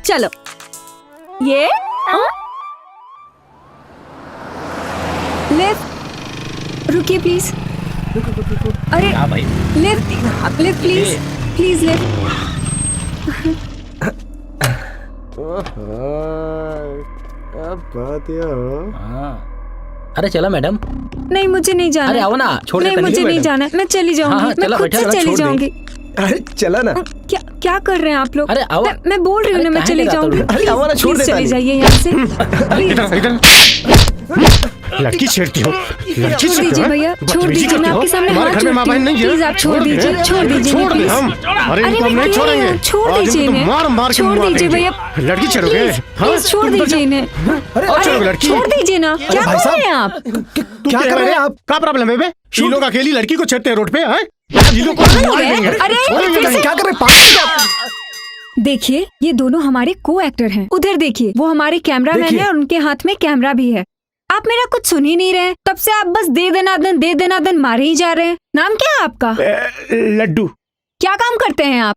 चलो। ये लिफ्ट। रुकिए प्लीज। अरे lift, lift please, please lift. अरे चला मैडम। नहीं मुझे नहीं जाना। अरे आओ ना, छोड़ नहीं मुझे नहीं जाना, मैं चली जाऊंगी। मैं खुद से चली जाऊंगी। अरे चला ना। क्या कर रहे हैं आप लोग? अरे आओ। मैं बोल रही हूँ ना, मैं चली जाऊंगी। अरे आओ ना, छोड़ दे। चली जाइए यहाँ से। लड़की छेड़ती हो? लड़की छोड़ दीजिए भैया, छोड़ दीजिए। मैं आपके सामने हाथ जोड़ती हूँ, प्लीज आप छोड़ दीजिए, छोड़ दीजिए प्लीज। अरे इनको हम नहीं छोड़ेंगे। छोड़ दीजिए इन्हें, मार मार के छोड़ दीजिए भैया। लड़की छेड़ोगे? प्लीज छोड़ दीजिए इन्हें। लड़की छोड़ दीजिए ना। क्या कर रहे हैं आप? क्या कर रहे हैं आप? क्या प्रॉब्लम है बे? ये लोग अकेली लड़की को छेड़ते हैं रोड पे? हैं? ये लोग क्या कर रहे? देखिए ये दोनों हमारे को एक्टर हैं। उधर देखिए, वो हमारे कैमरामैन है और उनके हाथ में कैमरा भी है। आप मेरा कुछ सुन ही नहीं रहे, तब से आप बस दे देना दन मारे ही जा रहे हैं। नाम क्या है आपका? लड्डू। क्या काम करते हैं आप?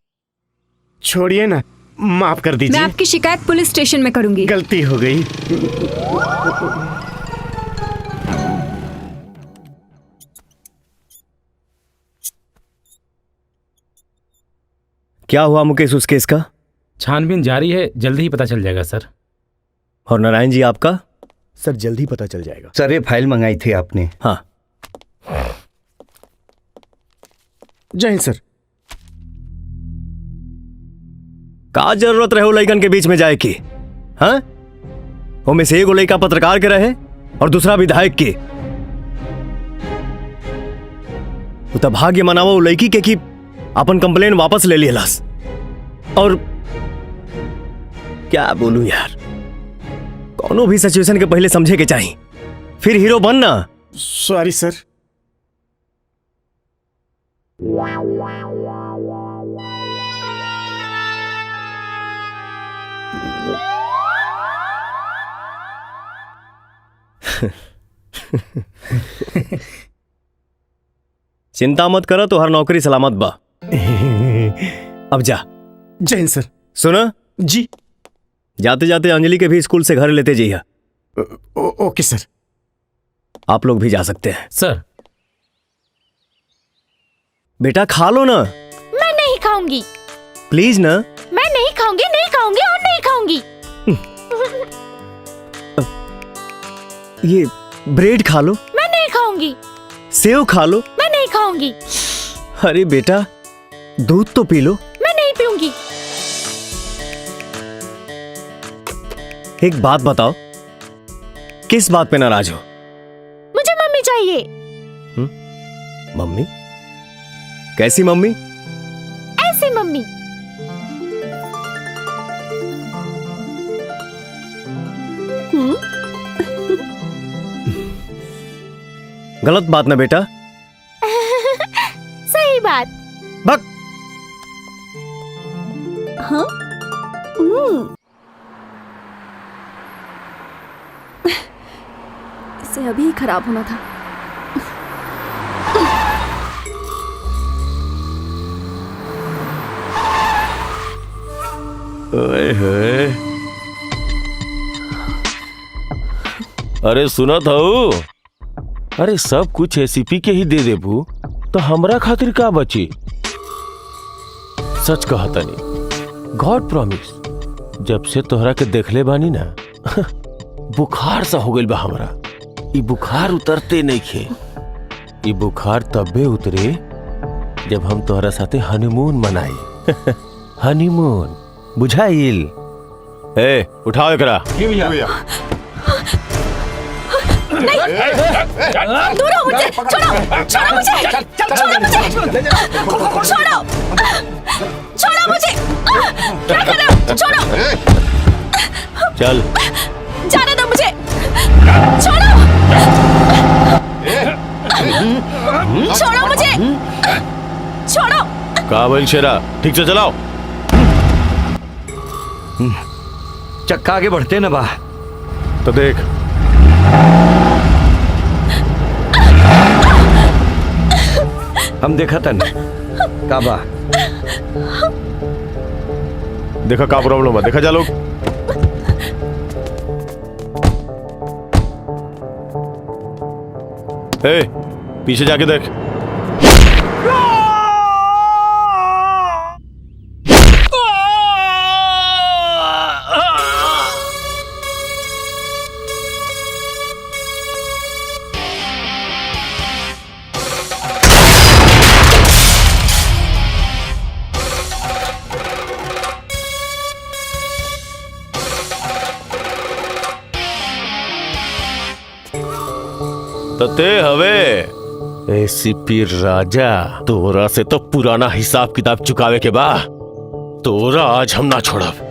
छोड़िए ना, माफ कर दीजिए। मैं आपकी शिकायत पुलिस स्टेशन में करूंगी। गलती हो गई। क्या हुआ मुकेश उस केस का? छानबीन जारी है, जल्दी ही पता चल जाएगा सर। और नारायण जी आपका? सर जल्दी पता चल जाएगा। सर ये फाइल मंगाई थी आपने। हाँ। जय हिंद सर। का जरूरत रहे लइकन के बीच में जाए की? हाँ, में से एगो लइका पत्रकार के रहे और दूसरा विधायक के। तो भाग्य मनावा वो लड़की के कि अपन कंप्लेन वापस ले लियलस। और क्या बोलूं यार, कोनो भी सिचुएशन के पहले समझे के चाहिए, फिर हीरो बनना। Sorry sir. चिंता मत करो, तो हर नौकरी सलामत बा। अब जा। जय हिंद सर। सुना जी। जाते जाते अंजलि के भी स्कूल से घर लेते जाइए। Okay sir. आप लोग भी जा सकते हैं। सर बेटा खा लो ना। मैं नहीं खाऊंगी। प्लीज ना। मैं नहीं खाऊंगी, नहीं खाऊंगी और नहीं खाऊंगी। ये ब्रेड खा लो। मैं नहीं खाऊंगी। सेव खा लो। मैं नहीं खाऊंगी। अरे बेटा दूध तो पी लो। मैं नहीं पीऊंगी। एक बात बताओ, किस बात पे नाराज हो? मुझे मम्मी चाहिए। मम्मी? कैसी मम्मी? ऐसी मम्मी। गलत बात ना बेटा। सही बात। बक। हाँ? इसे अभी ही खराब होना था। ओए होए। अरे सुना था वो? अरे सब कुछ एसीपी के ही दे देबू तो हमरा खातिर का बची? सच कहता नहीं, गॉड प्रॉमिस, जब से तोहरा के देखले बानी ना बुखार सा हो गइल बा हमरा। ई बुखार उतरते नहीं खे। ई बुखार तबे उतरे जब हम तोहरा साथे हनीमून मनाई। हनीमून बुझाइल? ए उठाओ एकरा। दूर हो मुझे, छोड़ो, छोड़ो मुझे, छोड़ो मुझे, छोड़ो, छोड़ो मुझे, क्या कर रहे हो? छोड़ो, चल जाने दो मुझे, छोड़ो, छोड़ो मुझे, छोड़ो। काबिल शेरा, ठीक से चलाओ। चक्का आगे बढ़ते ना बा। तो देख हम देखा था काबा। देखा का प्रॉब्लम है, देखा जा लोग। ए, पीछे जाके देख। ते हवे एसीपी राजा, तोरा से तो पुराना हिसाब किताब चुकावे के बा। तोरा आज हम ना छोड़ब।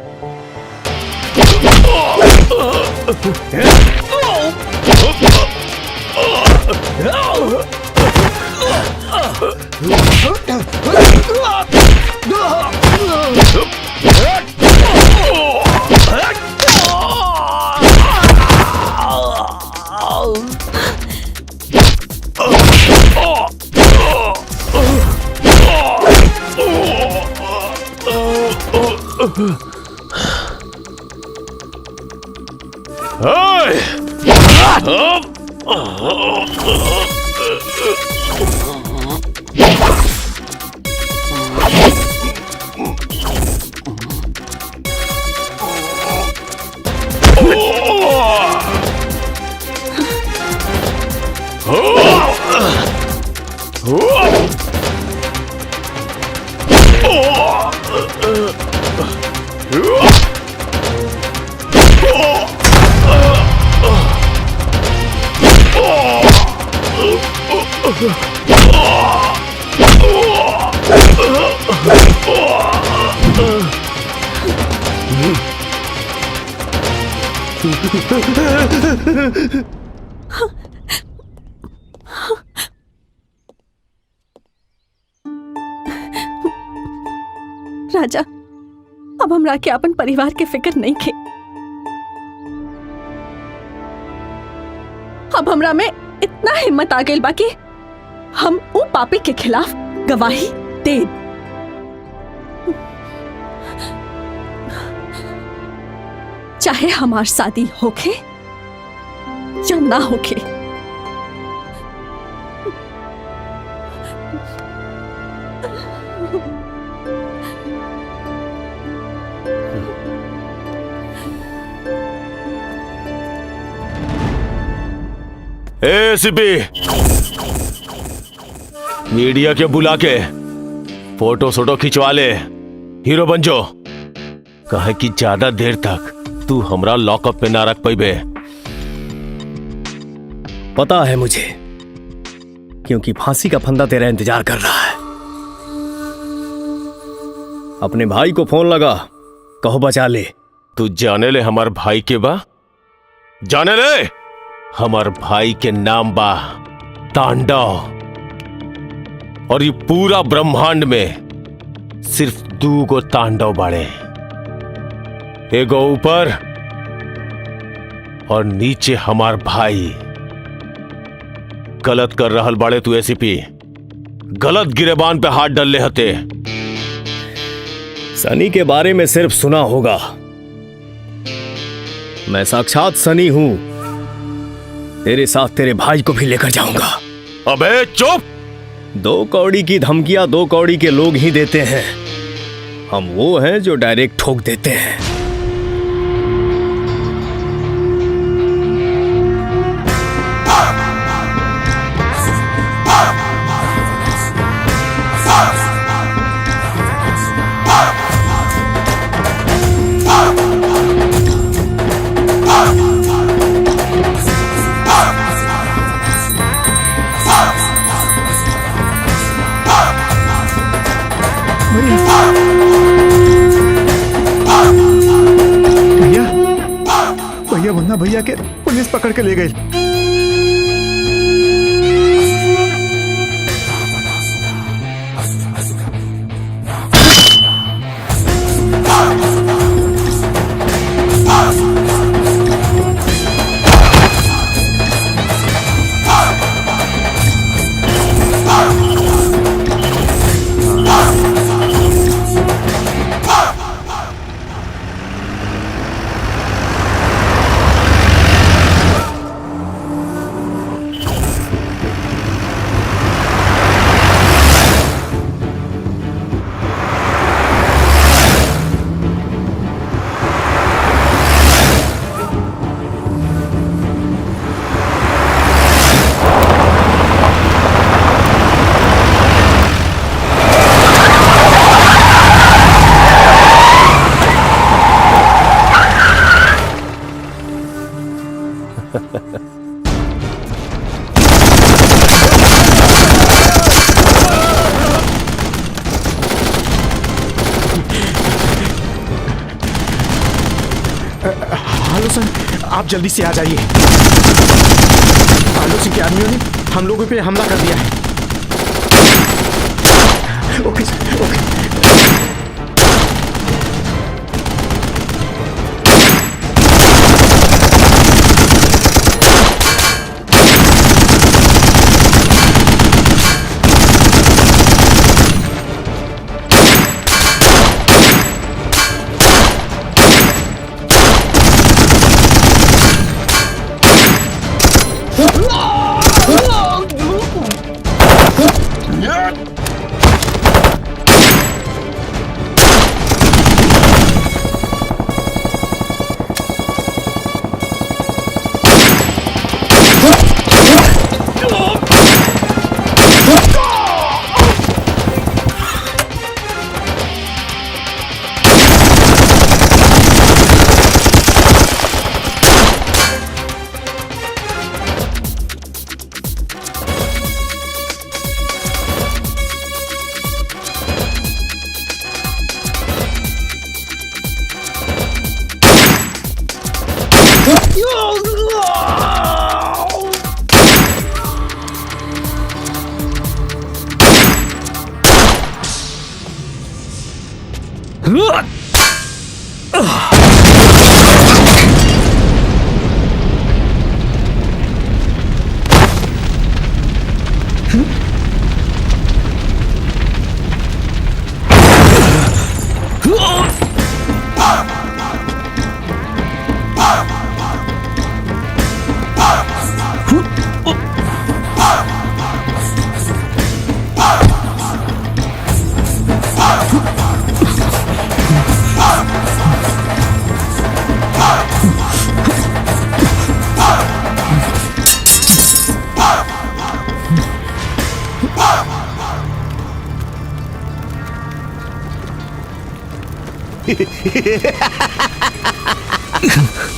राजा, अब हमरा के अपन परिवार के फिक्र नहीं खे। अब हमरा में इतना हिम्मत आ गई बाकी हम वो पापी के खिलाफ गवाही दे। चाहे हमार शादी होके या ना होके। एसीपी, मीडिया के बुला के फोटो सोटो खिंचवा ले, हीरो बन जो। कहे कि ज्यादा देर तक तू हमरा लॉकअप पे ना रख पाइबे। पता है मुझे, क्योंकि फांसी का फंदा तेरा इंतजार कर रहा है। अपने भाई को फोन लगा, कहो बचा ले। तू जाने ले हमार भाई के बा? जाने ले हमार भाई के नाम बा तांडव। और ये पूरा ब्रह्मांड में सिर्फ 2 गो तांडव बाड़े, एगो ऊपर और नीचे हमार भाई। गलत कर रहल बाड़े तू एसीपी, गलत गिरेबान पे हाथ डाल ले हते। सनी के बारे में सिर्फ सुना होगा, मैं साक्षात सनी हूं। तेरे साथ तेरे भाई को भी लेकर जाऊंगा। अबे चुप! 2 कौड़ी की धमकियां 2 कौड़ी के लोग ही देते हैं। हम वो हैं जो डायरेक्ट ठोक देते हैं। भैया मुन्ना भैया के पुलिस पकड़ के ले गई। हेलो सर, आप जल्दी से आ जाइए। आलू सिंह के आदमियों ने हम लोगों पे हमला कर दिया है। Okay sir, okay.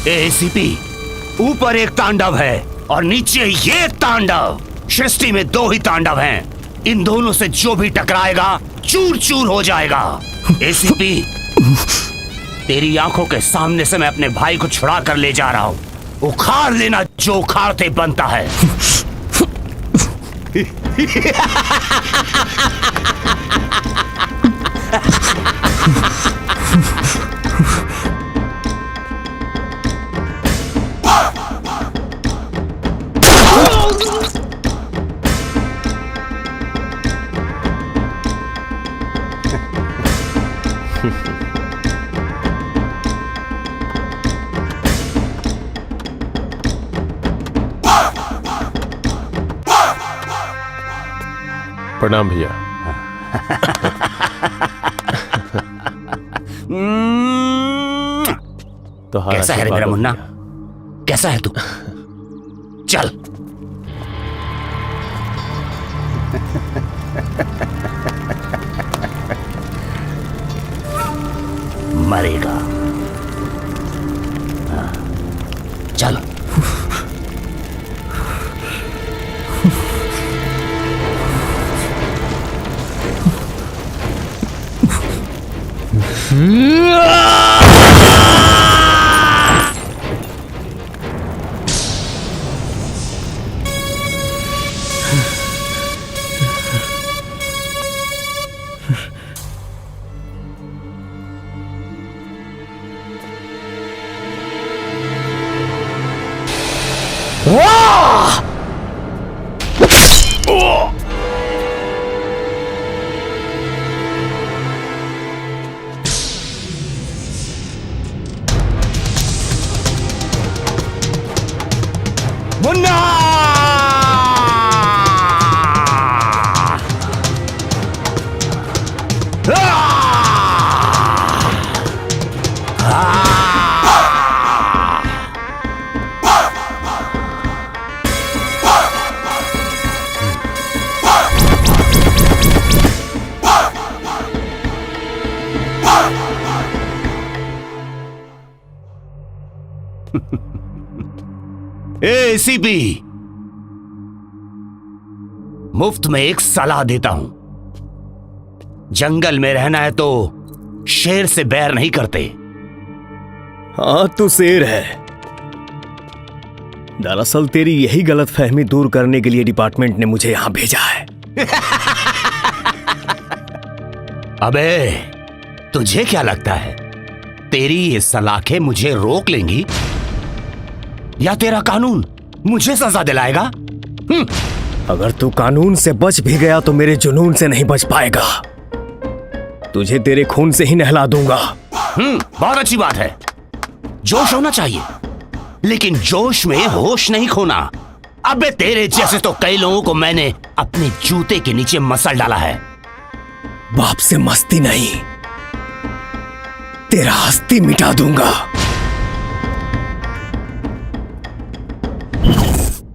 एसीपी, ऊपर एक तांडव है और नीचे ये तांडव। सृष्टि में दो ही तांडव हैं। इन दोनों से जो भी टकराएगा चूर चूर हो जाएगा। एसीपी, तेरी आंखों के सामने से मैं अपने भाई को छुड़ा कर ले जा रहा हूं। उखाड़ लेना जो उखाड़ते बनता है। प्रणाम भैया। तो कैसा है रे मेरा मुन्ना? कैसा है तू? चल। मरेगा। चल। मुन्ना! एसीपी, मुफ्त में एक सलाह देता हूं। जंगल में रहना है तो शेर से बैर नहीं करते। हाँ, तू शेर है। दरअसल तेरी यही गलतफहमी दूर करने के लिए डिपार्टमेंट ने मुझे यहां भेजा है। अबे, तुझे क्या लगता है तेरी ये सलाखें मुझे रोक लेंगी या तेरा कानून मुझे सजा दिलाएगा? अगर तू कानून से बच भी गया तो मेरे जुनून से नहीं बच पाएगा। तुझे तेरे खून से ही नहला दूंगा। बहुत अच्छी बात है। जोश होना चाहिए, लेकिन जोश में होश नहीं खोना। अबे, तेरे जैसे तो कई लोगों को मैंने अपने जूते के नीचे मसल डाला है। बाप से मस्ती नहीं, तेरा हस्ती मिटा दूंगा।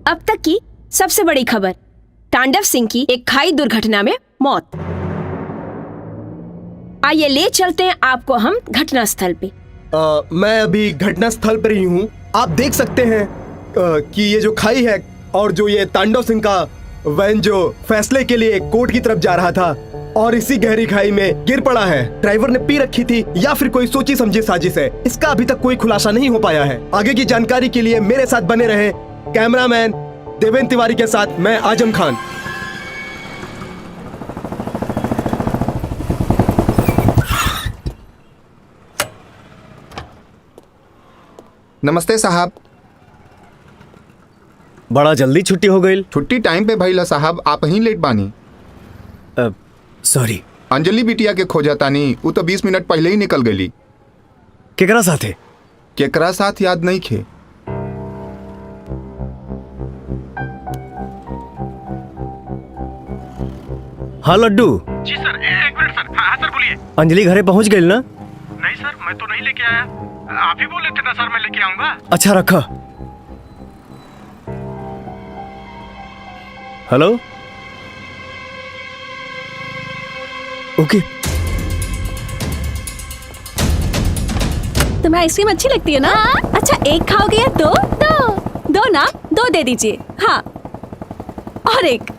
अब तक की सबसे बड़ी खबर, तांडव सिंह की एक खाई दुर्घटना में मौत। आइए ले चलते हैं आपको हम घटना स्थल पे। मैं अभी घटना स्थल पर ही हूँ। आप देख सकते हैं कि ये जो खाई है और जो ये तांडव सिंह का वैन जो फैसले के लिए कोर्ट की तरफ जा रहा था और इसी गहरी खाई में गिर पड़ा है। ड्राइवर ने पी रखी थी या फिर कोई सोची समझी साजिश है, इसका अभी तक कोई खुलासा नहीं हो पाया है। आगे की जानकारी के लिए मेरे साथ बने रहे। कैमरामैन देवेंद्र तिवारी के साथ मैं आजम खान। नमस्ते साहब। बड़ा जल्दी छुट्टी हो गई। छुट्टी टाइम पे भइला साहब, आप ही लेट बानी। सॉरी। अंजलि बिटिया के खोजा तानी, वो तो 20 मिनट पहले ही निकल गई। केकरा साथे? केकरा साथ याद नहीं खे। हाँ लड्डू। जी सर, एक मिनट सर। हाँ सर बोलिए। अंजलि घरे पहुंच गई ना? नहीं सर, मैं तो नहीं लेके आया। आप ही बोले थे ना सर मैं लेके आऊंगा। अच्छा रखा। हेलो। ओके। तुम्हें आइसक्रीम अच्छी लगती है ना? अच्छा एक खाओगे या दो? दो ना, दो दे दीजिए। हाँ, और एक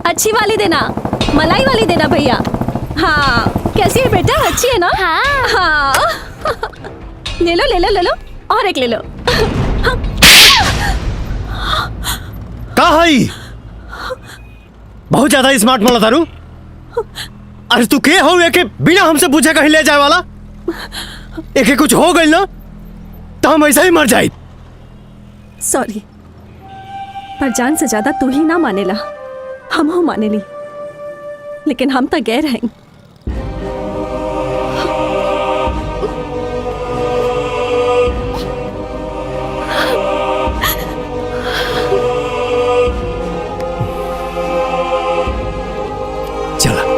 अच्छी वाली देना, मलाई वाली देना भैया। हाँ, कैसी है बेटा? अच्छी है ना? हाँ। ले लो ले लो ले लो, और एक ले लो। कहा है? बहुत ज्यादा स्मार्ट मला तारू। अरे तू के हो के बिना हमसे पूछे कहीं ले जाए वाला? एक कुछ हो गई ना तो हम ऐसा ही मर जाए। सॉरी, पर जान से ज्यादा तू ही ना मानेला, हम हो माने ली, लेकिन हम तो गैर हैं। चला।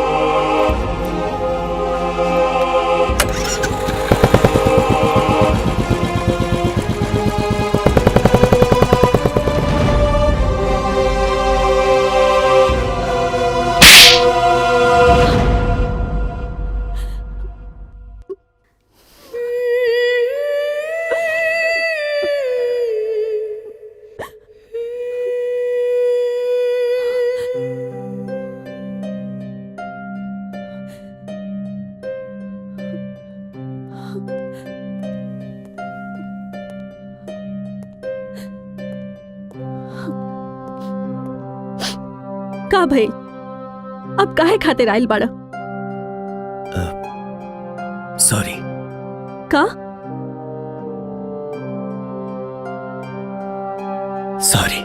का भाई, अब काहे खातिर आइल बाड़ा? सॉरी। का? सॉरी।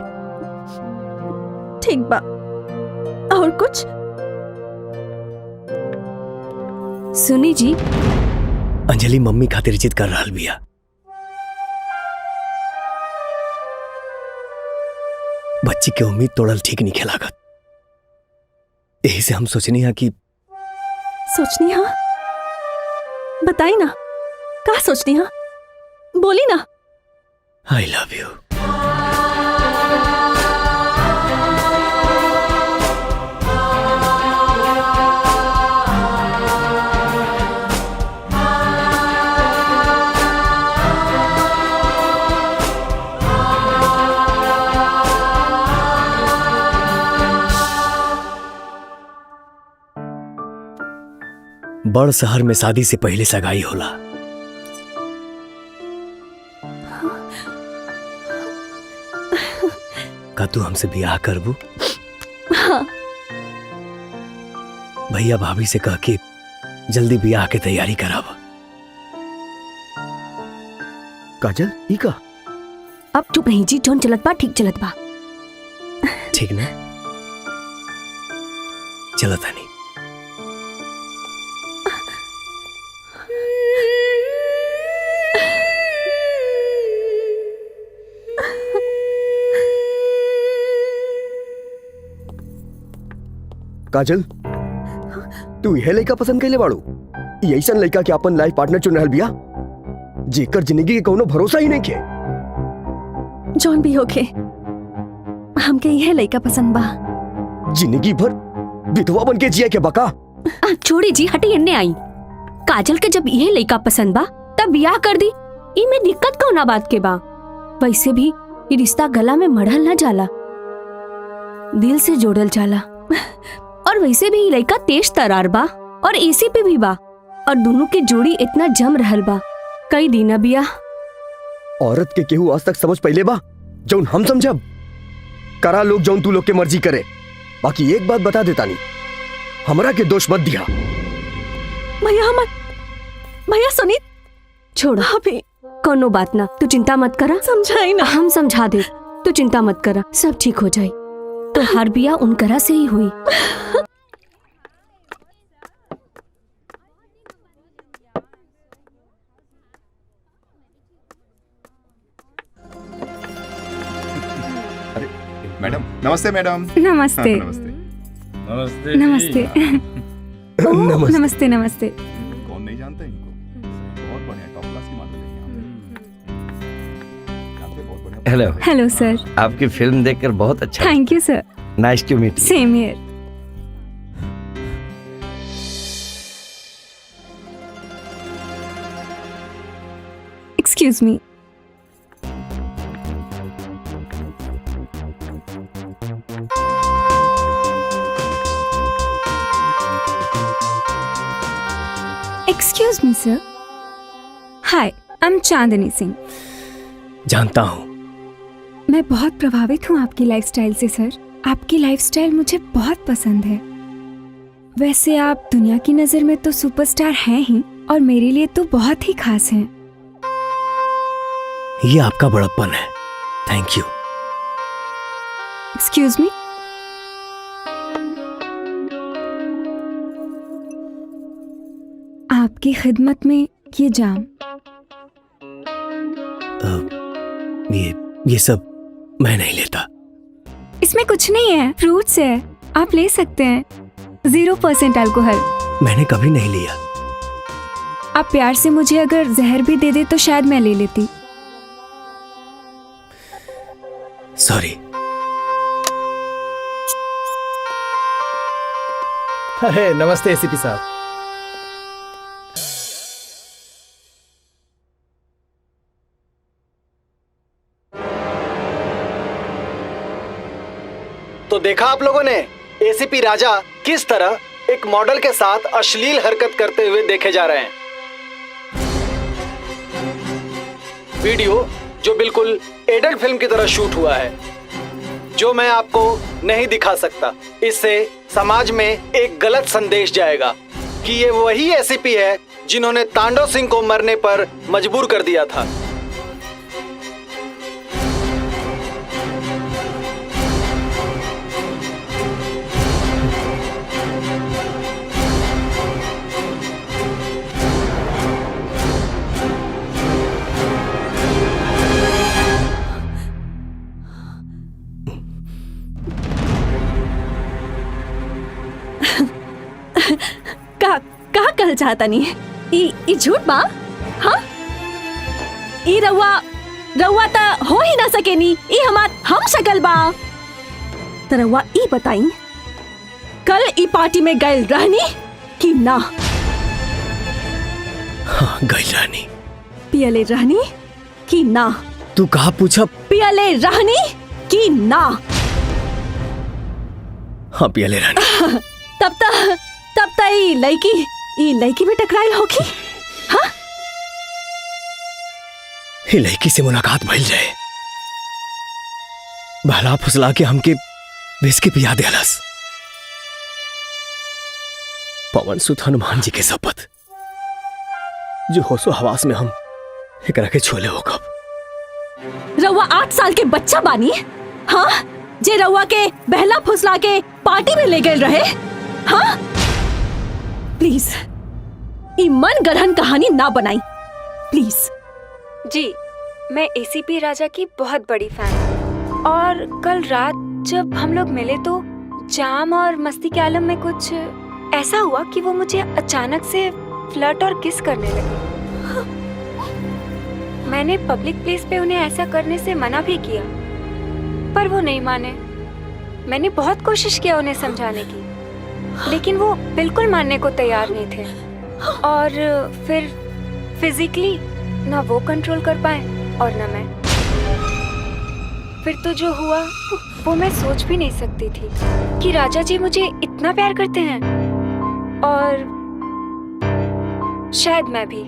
ठीक बा, और कुछ? सुनी जी, अंजलि मम्मी खातिर जिद कर रहल बिया। बच्ची के उम्मीद तोड़ल ठीक नहीं खेलागत। यही से हम सोचनी है कि सोचनी हाँ? बताई ना, का सोचनी हाँ? बोली ना। I love you. बड़ शहर में शादी से पहले सगाई होला। का तू हमसे ब्याह करबू? हाँ। भैया भाभी से कह के जल्दी ब्याह के तैयारी करावा। काजल ई का? अब चुप रही जी, जोन चलत बा ठीक चलत बा। ठीक ना? चलो तानी। काजल, तू यह लड़का पसंद कैले बाड़ू? ऐसा लड़का के अपन लाइफ पार्टनर चुन रहल बिया जेकर जिंदगी के कोनो भरोसा ही नहीं के। जौन भी होके हमके यह लड़का पसंद बा। जिंदगी भर विधवा बन के जिया के बका। छोड़ी जी, हटी एन्ने आई। काजल के जब यह लड़का पसंद बा तब ब्याह कर दी, इमे दिक्कत कौना बात के बा? वैसे भी ये रिश्ता गला में मढ़ल न जाला, दिल से जोड़ल जाला। और वैसे भी लड़का तेज तरार बा और एसी पे भी बा, और दोनों की जोड़ी इतना जम रहल बा। कई दिन बिया। औरत के केहू आज तक समझ पहले बा जौन हम समझब। करा लोग जौन तू लोग के मर्जी करे। बाकी एक बात बता देता नहीं, हमरा के दोष मत दिया। भैया भैया सुनी, छोड़ो। अभी कोनो बात ना, तू चिंता मत करा। समझाई ना। हम समझा दे, तू चिंता मत करा, सब ठीक हो जाए। तो हर बिया उनकरा से ही हुई। मैडम नमस्ते मैडम। नमस्ते। नमस्ते नमस्ते नमस्ते ओह, नमस्ते नमस्ते। कौन नहीं जानता इनको? बहुत बढ़िया टॉप क्लास की मॉडल है यहाँ पे। Hello hello sir. आपकी फिल्म देखकर बहुत अच्छा। Thank you sir. Nice to meet you. Same here. Excuse me. Excuse me sir. Hi, I am Chandni Singh. जानता हूँ। मैं बहुत प्रभावित हूँ आपकी लाइफस्टाइल से सर। आपकी लाइफस्टाइल मुझे बहुत पसंद है। वैसे आप दुनिया की नजर में तो सुपरस्टार हैं ही, और मेरे लिए तो बहुत ही खास हैं। ये आपका बड़प्पन है। Thank you. Excuse me. आपकी खिदमत में ये जाम। ये सब मैं नहीं लेता। इसमें कुछ नहीं है, फ्रूट्स है, आप ले सकते हैं। 0% अल्कोहल। मैंने कभी नहीं लिया। आप प्यार से मुझे अगर जहर भी दे दे तो शायद मैं ले लेती। सॉरी। अरे नमस्ते एसीपी साहब। तो देखा आप लोगों ने एसीपी राजा किस तरह एक मॉडल के साथ अश्लील हरकत करते हुए देखे जा रहे हैं। वीडियो जो बिल्कुल एडल्ट फिल्म की तरह शूट हुआ है, जो मैं आपको नहीं दिखा सकता। इससे समाज में एक गलत संदेश जाएगा कि ये वही एसीपी है जिन्होंने तांडव सिंह को मरने पर मजबूर कर दिया था। का कहल चाहता नहीं ई झूठ बा। हाँ, ई रउआ ता हो ही ना सके नी। ई हमार हम शकल बा। त रउआ ई बताई, कल ई पार्टी में गए रहनी कि ना? हाँ, गई रहनी। पियले रहनी कि ना? तू कहा पूछा? पियले रहनी कि ना? हाँ, पियले रहनी। तब ई लड़की भी टकराई होगी। हाँ, ये लड़की से मुलाकात भइल जाए, बहला फुसला के हमके विस्की पिया देलस। पवन सुत हनुमान जी के शपथ, जो होशो हवास में हम एकरा के छोले हो कब। रउआ 8 साल के बच्चा बानी। हाँ, जे रउआ के बहला फुसला के पार्टी में ले गए रहे। हाँ, प्लीज ई मन गढ़न कहानी ना बनाई, प्लीज। जी, मैं एसीपी राजा की बहुत बड़ी फैन हूँ, और कल रात जब हम लोग मिले तो जाम और मस्ती के आलम में कुछ ऐसा हुआ कि वो मुझे अचानक से फ्लर्ट और किस करने लगे। मैंने पब्लिक प्लेस पे उन्हें ऐसा करने से मना भी किया, पर वो नहीं माने। मैंने बहुत कोशिश किया उन्हें समझाने की, लेकिन वो बिल्कुल मानने को तैयार नहीं थे। और फिर फिजिकली ना वो कंट्रोल कर पाए और ना मैं। फिर तो जो हुआ वो मैं सोच भी नहीं सकती थी कि राजा जी मुझे इतना प्यार करते हैं, और शायद मैं भी।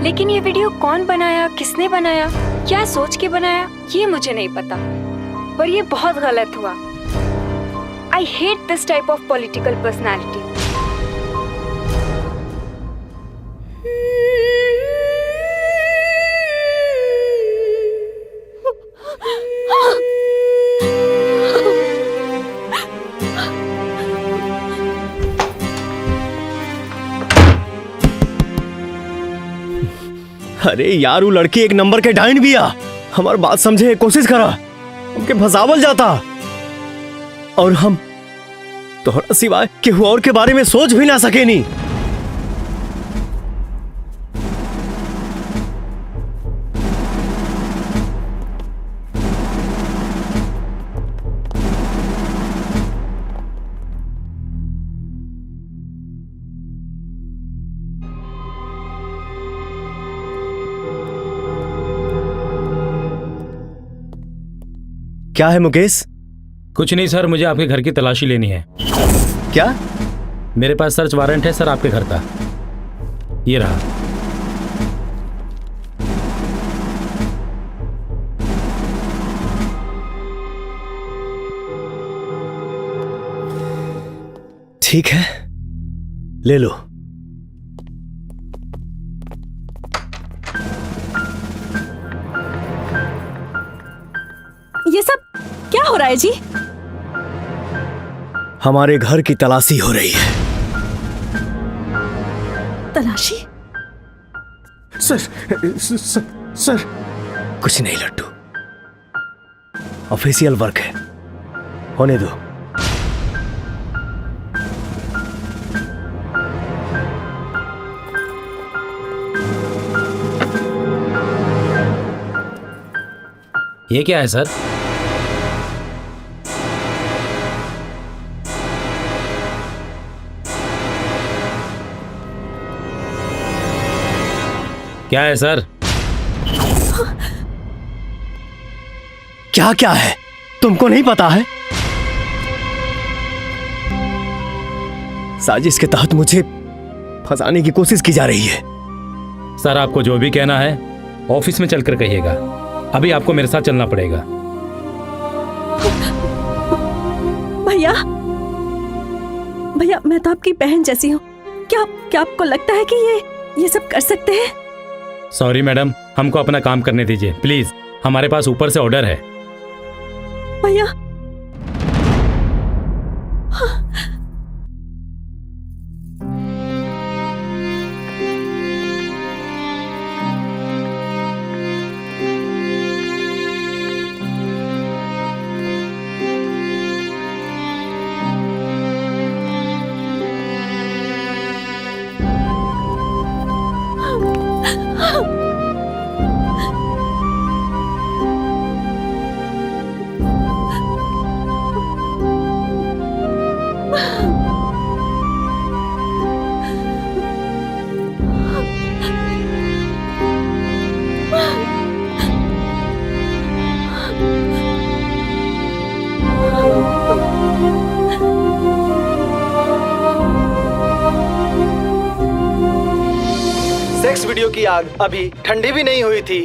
लेकिन ये वीडियो कौन बनाया, किसने बनाया, क्या सोच के बनाया, ये मुझे नहीं पता, पर ये बहुत गलत हुआ। I hate this type of political personality. अरे यार, वो लड़की एक नंबर के डाइन भी आ। हमार बात समझे, कोशिश करा, हमके फसावल जाता। और हम तोहरा सिवाय केहू और के बारे में सोच भी ना सके नी। क्या है मुकेश? कुछ नहीं सर, मुझे आपके घर की तलाशी लेनी है। क्या? मेरे पास सर्च वारंट है सर आपके घर का, ये रहा। ठीक है, ले लो। ये सब क्या हो रहा है जी? हमारे घर की तलाशी हो रही है। तलाशी? सर कुछ नहीं लट्टू, ऑफिशियल वर्क है, होने दो। ये क्या है सर? क्या है सर? क्या क्या है? तुमको नहीं पता है? साजिश के तहत मुझे फंसाने की कोशिश की जा रही है। सर आपको जो भी कहना है ऑफिस में चलकर कहिएगा, अभी आपको मेरे साथ चलना पड़ेगा। भैया, भैया मैं तो आपकी बहन जैसी हूँ, क्या आपको लगता है कि ये सब कर सकते हैं? सॉरी मैडम, हमको अपना काम करने दीजिए प्लीज, हमारे पास ऊपर से ऑर्डर है। भैया सेक्स वीडियो की आग अभी ठंडी भी नहीं हुई थी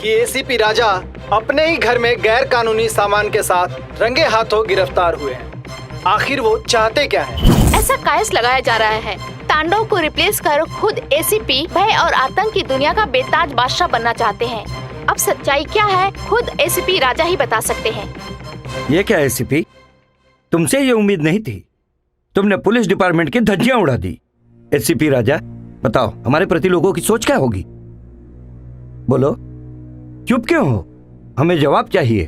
कि एसीपी राजा अपने ही घर में गैर कानूनी सामान के साथ रंगे हाथों गिरफ्तार हुए हैं। आखिर वो चाहते क्या हैं? ऐसा कायस लगाया जा रहा है तांडव को रिप्लेस कर खुद एसीपी भय और आतंक की दुनिया का बेताज बादशाह बनना चाहते हैं। अब सच्चाई क्या है खुद एसीपी राजा ही बता सकते हैं। ये क्या एसीपी, तुमसे ये उम्मीद नहीं थी। तुमने पुलिस डिपार्टमेंट की धज्जियां उड़ा दी। एसीपी राजा बताओ, हमारे प्रति लोगों की सोच क्या होगी? बोलो, चुप क्यों हो? हमें जवाब चाहिए।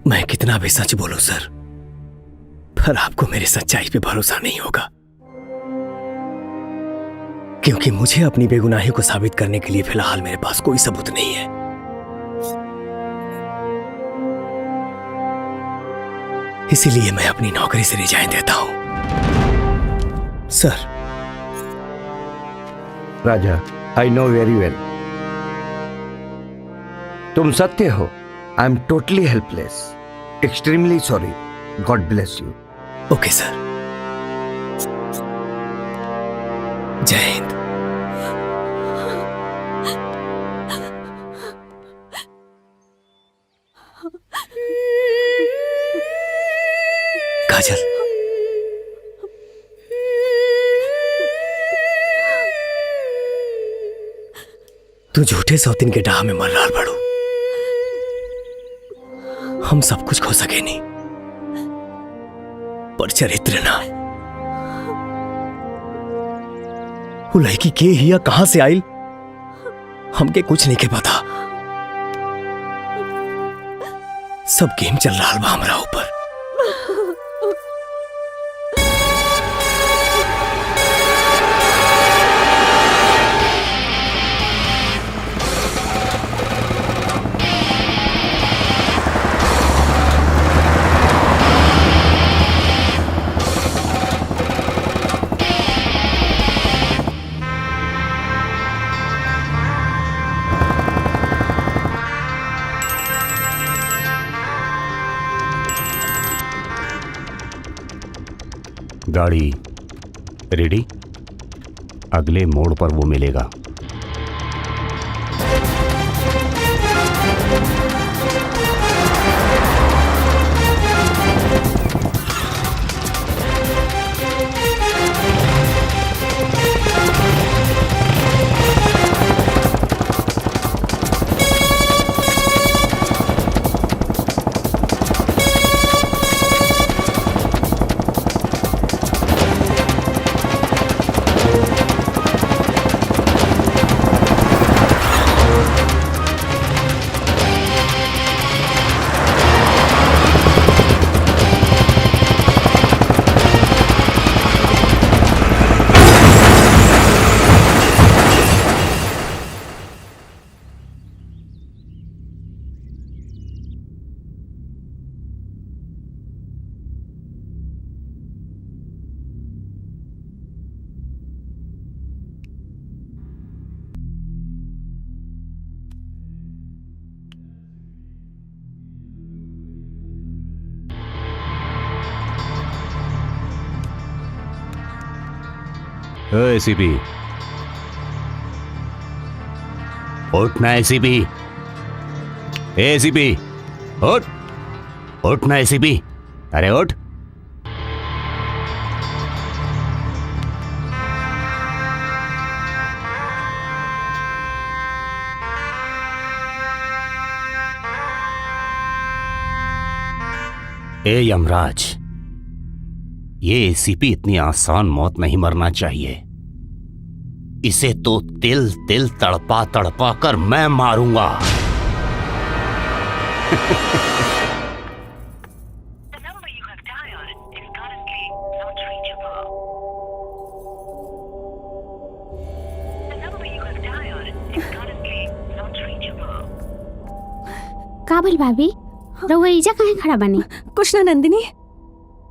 मैं कितना भी सच बोलूं सर, पर आपको मेरी सच्चाई पे भरोसा नहीं होगा, क्योंकि मुझे अपनी बेगुनाही को साबित करने के लिए फिलहाल मेरे पास कोई सबूत नहीं है। इसीलिए मैं अपनी नौकरी से रिजाइन देता हूं sir. Raja, I know very well, तुम सत्य हो। I am totally helpless, extremely sorry, God bless you. Okay sir, जय हिंद। काजल, तू झूठे सौतीन के डाह में मर रहा बड़ू। हम सब कुछ खो सके नहीं, पर चरित्र ना। वो लड़की के हिया कहां से आइल हमके कुछ नहीं के पता। सब गेम चल रहा बा हमरा ऊपर। गाड़ी रेडी, अगले मोड़ पर वो मिलेगा। एसीपी उठना, एसीपी, एसीपी उठ, उठना एसीपी, अरे उठ। ए यमराज, ये एसीपी इतनी आसान मौत नहीं मरना चाहिए। इसे तो तिल तिल तड़पा तड़पा कर मैं मारूंगा। काबिल भाभी, रउआ इजा काहे खड़ा बनी? कुछ ना नंदिनी,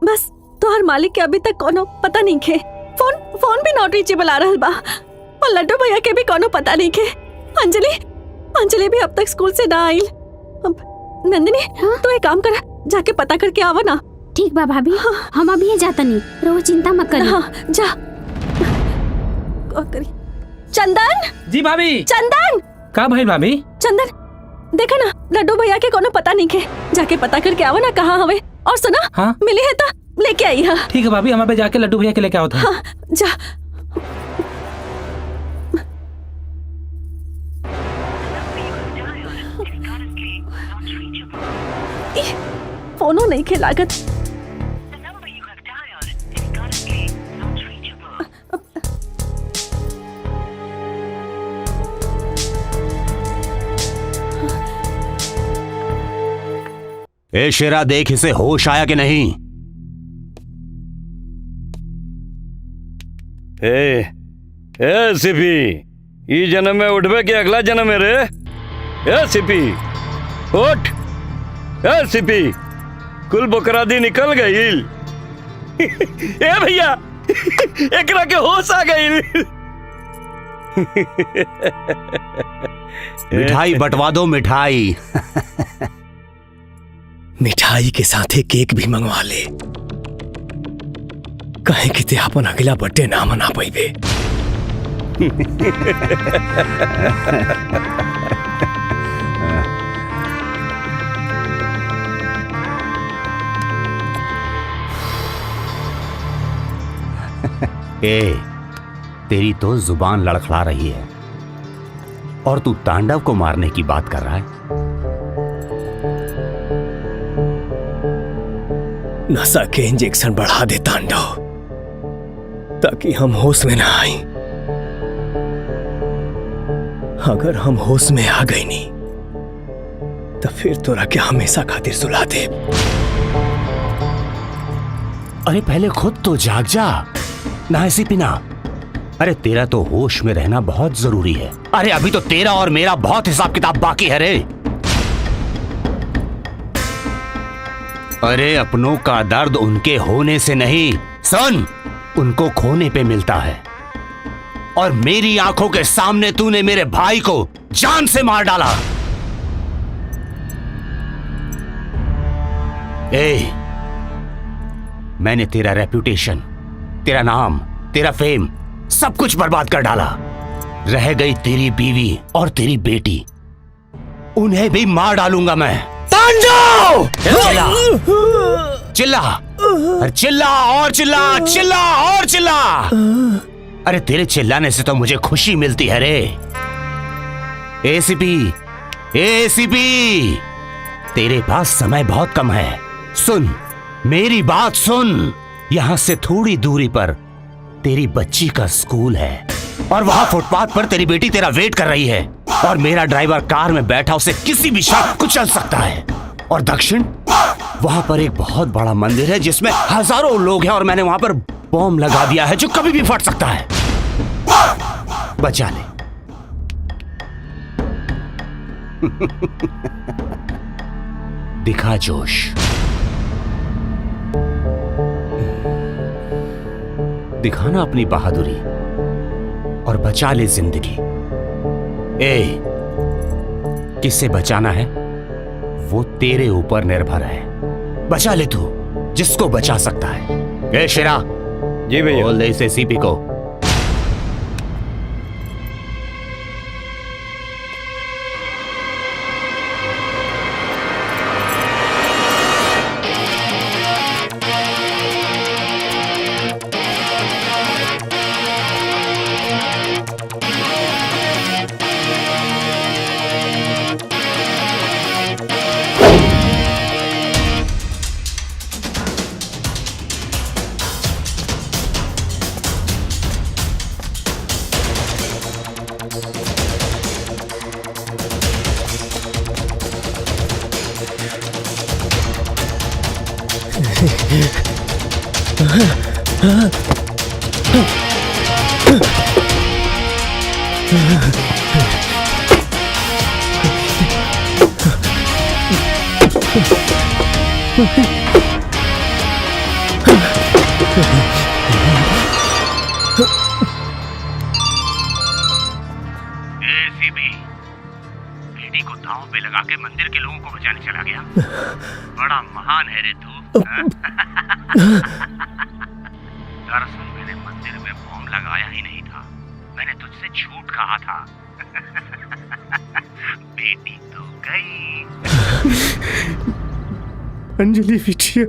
बस तोहर मालिक के अभी तक कोनो पता नहीं खे। फोन भी नॉट रीचेबल आ रहल बा और लड्डू भैया के भी कोनो पता नहीं खे। अंजलि भी अब तक स्कूल से ना आई। नंदिनी, तू एक काम कर, जाके पता करके आवा ना। ठीक बा भाभी, हम अभी जाता नहीं, रउआ चिंता मत करी। हाँ, जा। चंदन जी भाभी। चंदन का भाई भाभी? चंदन देखा ना, लड्डू भैया के कोनो पता नहीं खे, जाके पता करके आवा ना कहाँ हवे। और सुना, हाँ? मिली है तो लेके आई। हाँ ठीक है भाभी, हम अबे जाके लड्डू भैया के लेके आओ। हाँ, जा। फोनो नहीं खे लागत। ए शेरा, देख इसे होश आया कि नहीं? ए सिपी, ई जन्म में उठबे कि अगला जन्म में रे? ए सिपी उठ। ए सिपी, कुल बकरादी निकल गई। ए भैया, एकरा के होश आ गई। मिठाई बंटवा दो, मिठाई। मिठाई के साथे केक भी मंगवा ले, कहे कि ते अपन अगला बर्थडे ना मना पाइबे। ए, तेरी तो जुबान लड़खड़ा रही है और तू तांडव को मारने की बात कर रहा है। नशा के इंजेक्शन बढ़ा दे तांडव, ताकि हम होश में ना आए। अगर हम होश में आ गई नहीं तो फिर तोरा के हमेशा खातिर सुला दे। अरे पहले खुद तो जाग जा ना ऐसी पिना। अरे तेरा तो होश में रहना बहुत जरूरी है। अरे अभी तो तेरा और मेरा बहुत हिसाब किताब बाकी है रे। अरे अपनों का दर्द उनके होने से नहीं, सुन, उनको खोने पे मिलता है। और मेरी आंखों के सामने तूने मेरे भाई को जान से मार डाला। मैंने तेरा रेपुटेशन, तेरा नाम, तेरा फेम सब कुछ बर्बाद कर डाला। रह गई तेरी बीवी और तेरी बेटी, उन्हें भी मार डालूंगा मैं। तांडव! चिल्ला चिल्ला, अरे चिल्ला और चिल्ला, चिल्ला और चिल्ला। अरे तेरे चिल्लाने से तो मुझे खुशी मिलती है रे। एसीपी, एसीपी, तेरे पास समय बहुत कम है। सुन, मेरी बात सुन। यहां से थोड़ी दूरी पर तेरी बच्ची का स्कूल है और वहां फुटपाथ पर तेरी बेटी तेरा वेट कर रही है। और मेरा ड्राइवर कार में बैठा उसे किसी भी शख्स को चल सकता है। और दक्षिण, वहां पर एक बहुत बड़ा मंदिर है जिसमें हजारों लोग हैं और मैंने वहां पर बॉम्ब लगा दिया है जो कभी भी फट सकता है। बचा ले। दिखा जोश, दिखाना अपनी बहादुरी और बचा ले जिंदगी। किससे बचाना है वो तेरे ऊपर निर्भर है। बचा ले तू जिसको बचा सकता है। शेरा, जी भैया, बोल दे इसे सीपी को। बेटी को दांव पे लगा के मंदिर के लोगों को बचाने चला गया। बड़ा महान है रे तू। दरअसल मैंने मंदिर में बॉम्ब लगाया ही नहीं था, मैंने तुझसे झूठ कहा था। बेटी तो गई। अंजलि बिटिया।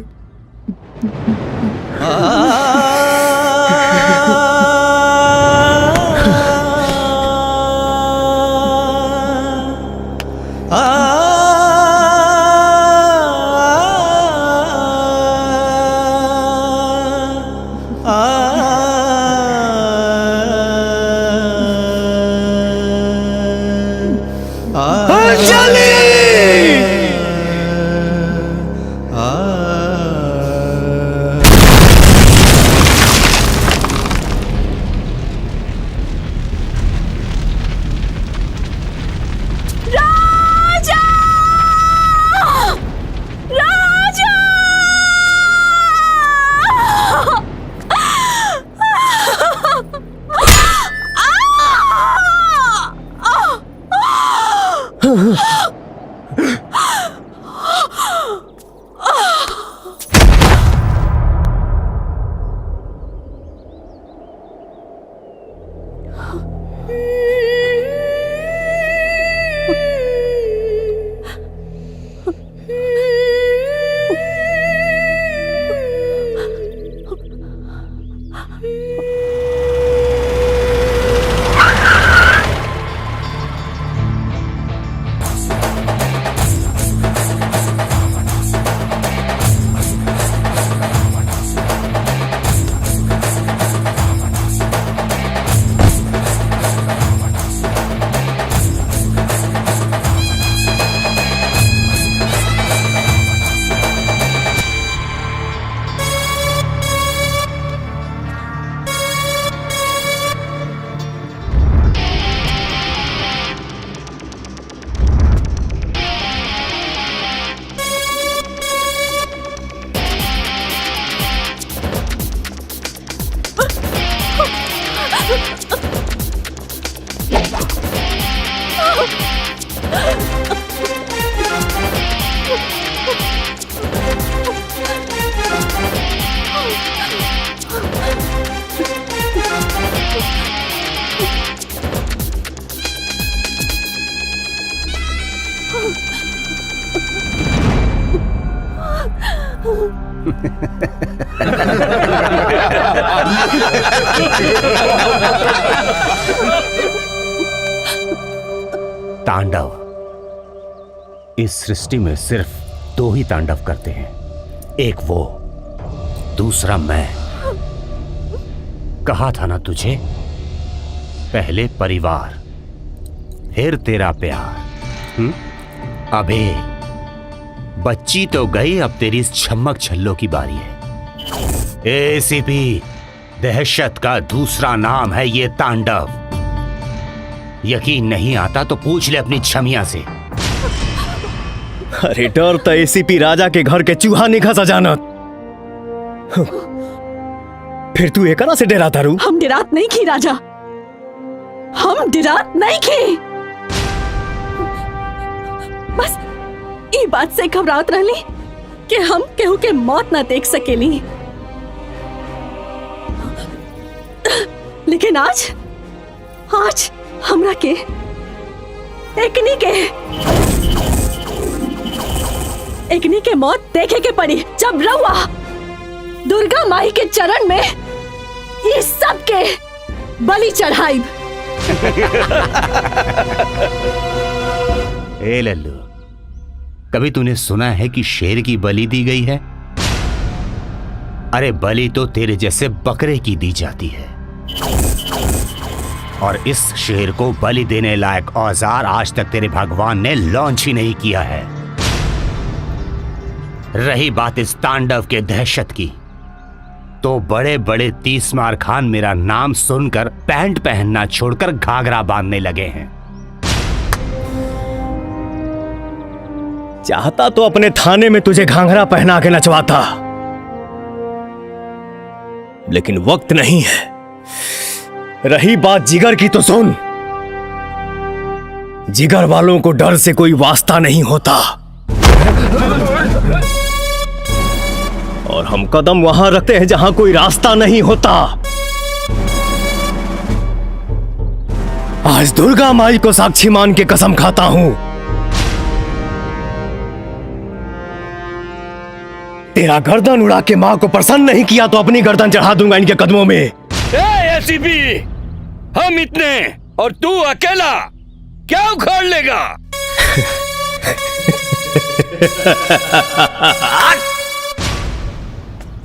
तांडव, इस सृष्टि में सिर्फ दो ही तांडव करते हैं, एक वो, दूसरा मैं। कहा था ना तुझे, पहले परिवार फिर तेरा प्यार। अबे बच्ची तो गई, अब तेरी इस छम्मक छल्लो की बारी है। एसीपी, दहशत का दूसरा नाम है ये तांडव। यकीन नहीं आता तो पूछ ले अपनी छमिया से। अरे डर तो एसीपी राजा के घर के चूहा नहीं खसा जानत। फिर तू एकरा से डरा तारू? हम डरात नहीं की राजा, हम डरात नहीं की। बस ई बात से घबरात रहली कि हम केहू के मौत ना देख सकेली। लेकिन आज हमरा के एकनी के मौत देखे के पड़ी, जब रउआ दुर्गा माई के चरण में ये सब के बलि चढ़ाई। ए लल्लू, कभी तूने सुना है कि शेर की बलि दी गई है? अरे बलि तो तेरे जैसे बकरे की दी जाती है। और इस शेर को बलि देने लायक औजार आज तक तेरे भगवान ने लॉन्च ही नहीं किया है। रही बात इस तांडव के दहशत की, तो बड़े बड़े तीसमार खान मेरा नाम सुनकर पैंट पहनना छोड़कर घाघरा बांधने लगे हैं। चाहता तो अपने थाने में तुझे घाघरा पहना के नचवाता, लेकिन वक्त नहीं है। रही बात जिगर की तो सुन, जिगर वालों को डर से कोई वास्ता नहीं होता। और हम कदम वहां रखते हैं जहां कोई रास्ता नहीं होता। आज दुर्गा माई को साक्षी मान के कसम खाता हूं, तेरा गर्दन उड़ा के मां को प्रसन्न नहीं किया तो अपनी गर्दन चढ़ा दूंगा इनके कदमों में। एसीपी, हम इतने और तू अकेला क्या उखाड़ लेगा?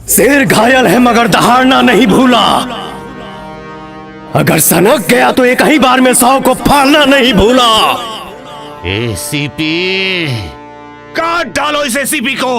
शेर घायल है मगर दहाड़ना नहीं भूला। अगर सनक गया तो एक ही बार में 100 को फाड़ना नहीं भूला। एसीपी, काट डालो इस एसीपी को।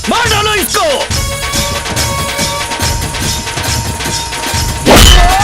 मार डालो इसको। Yeah!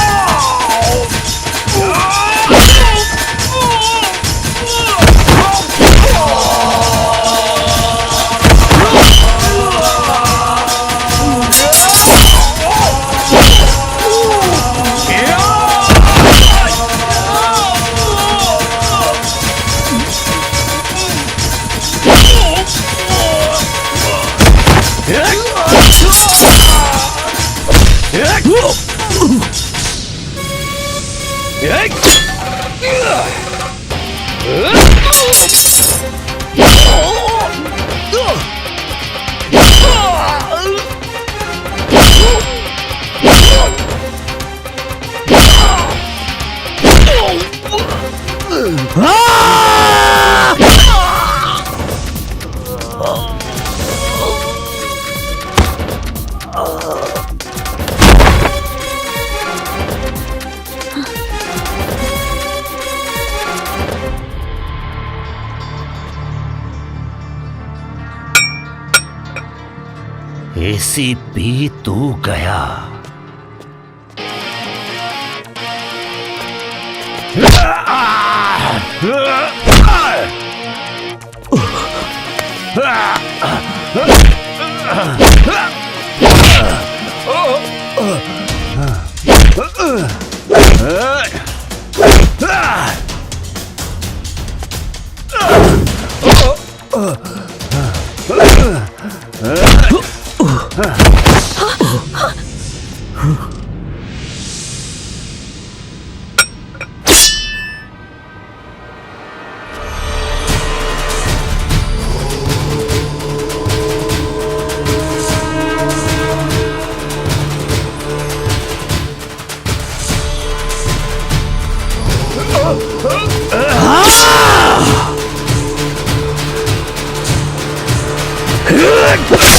एसीपी तू गया। Ah!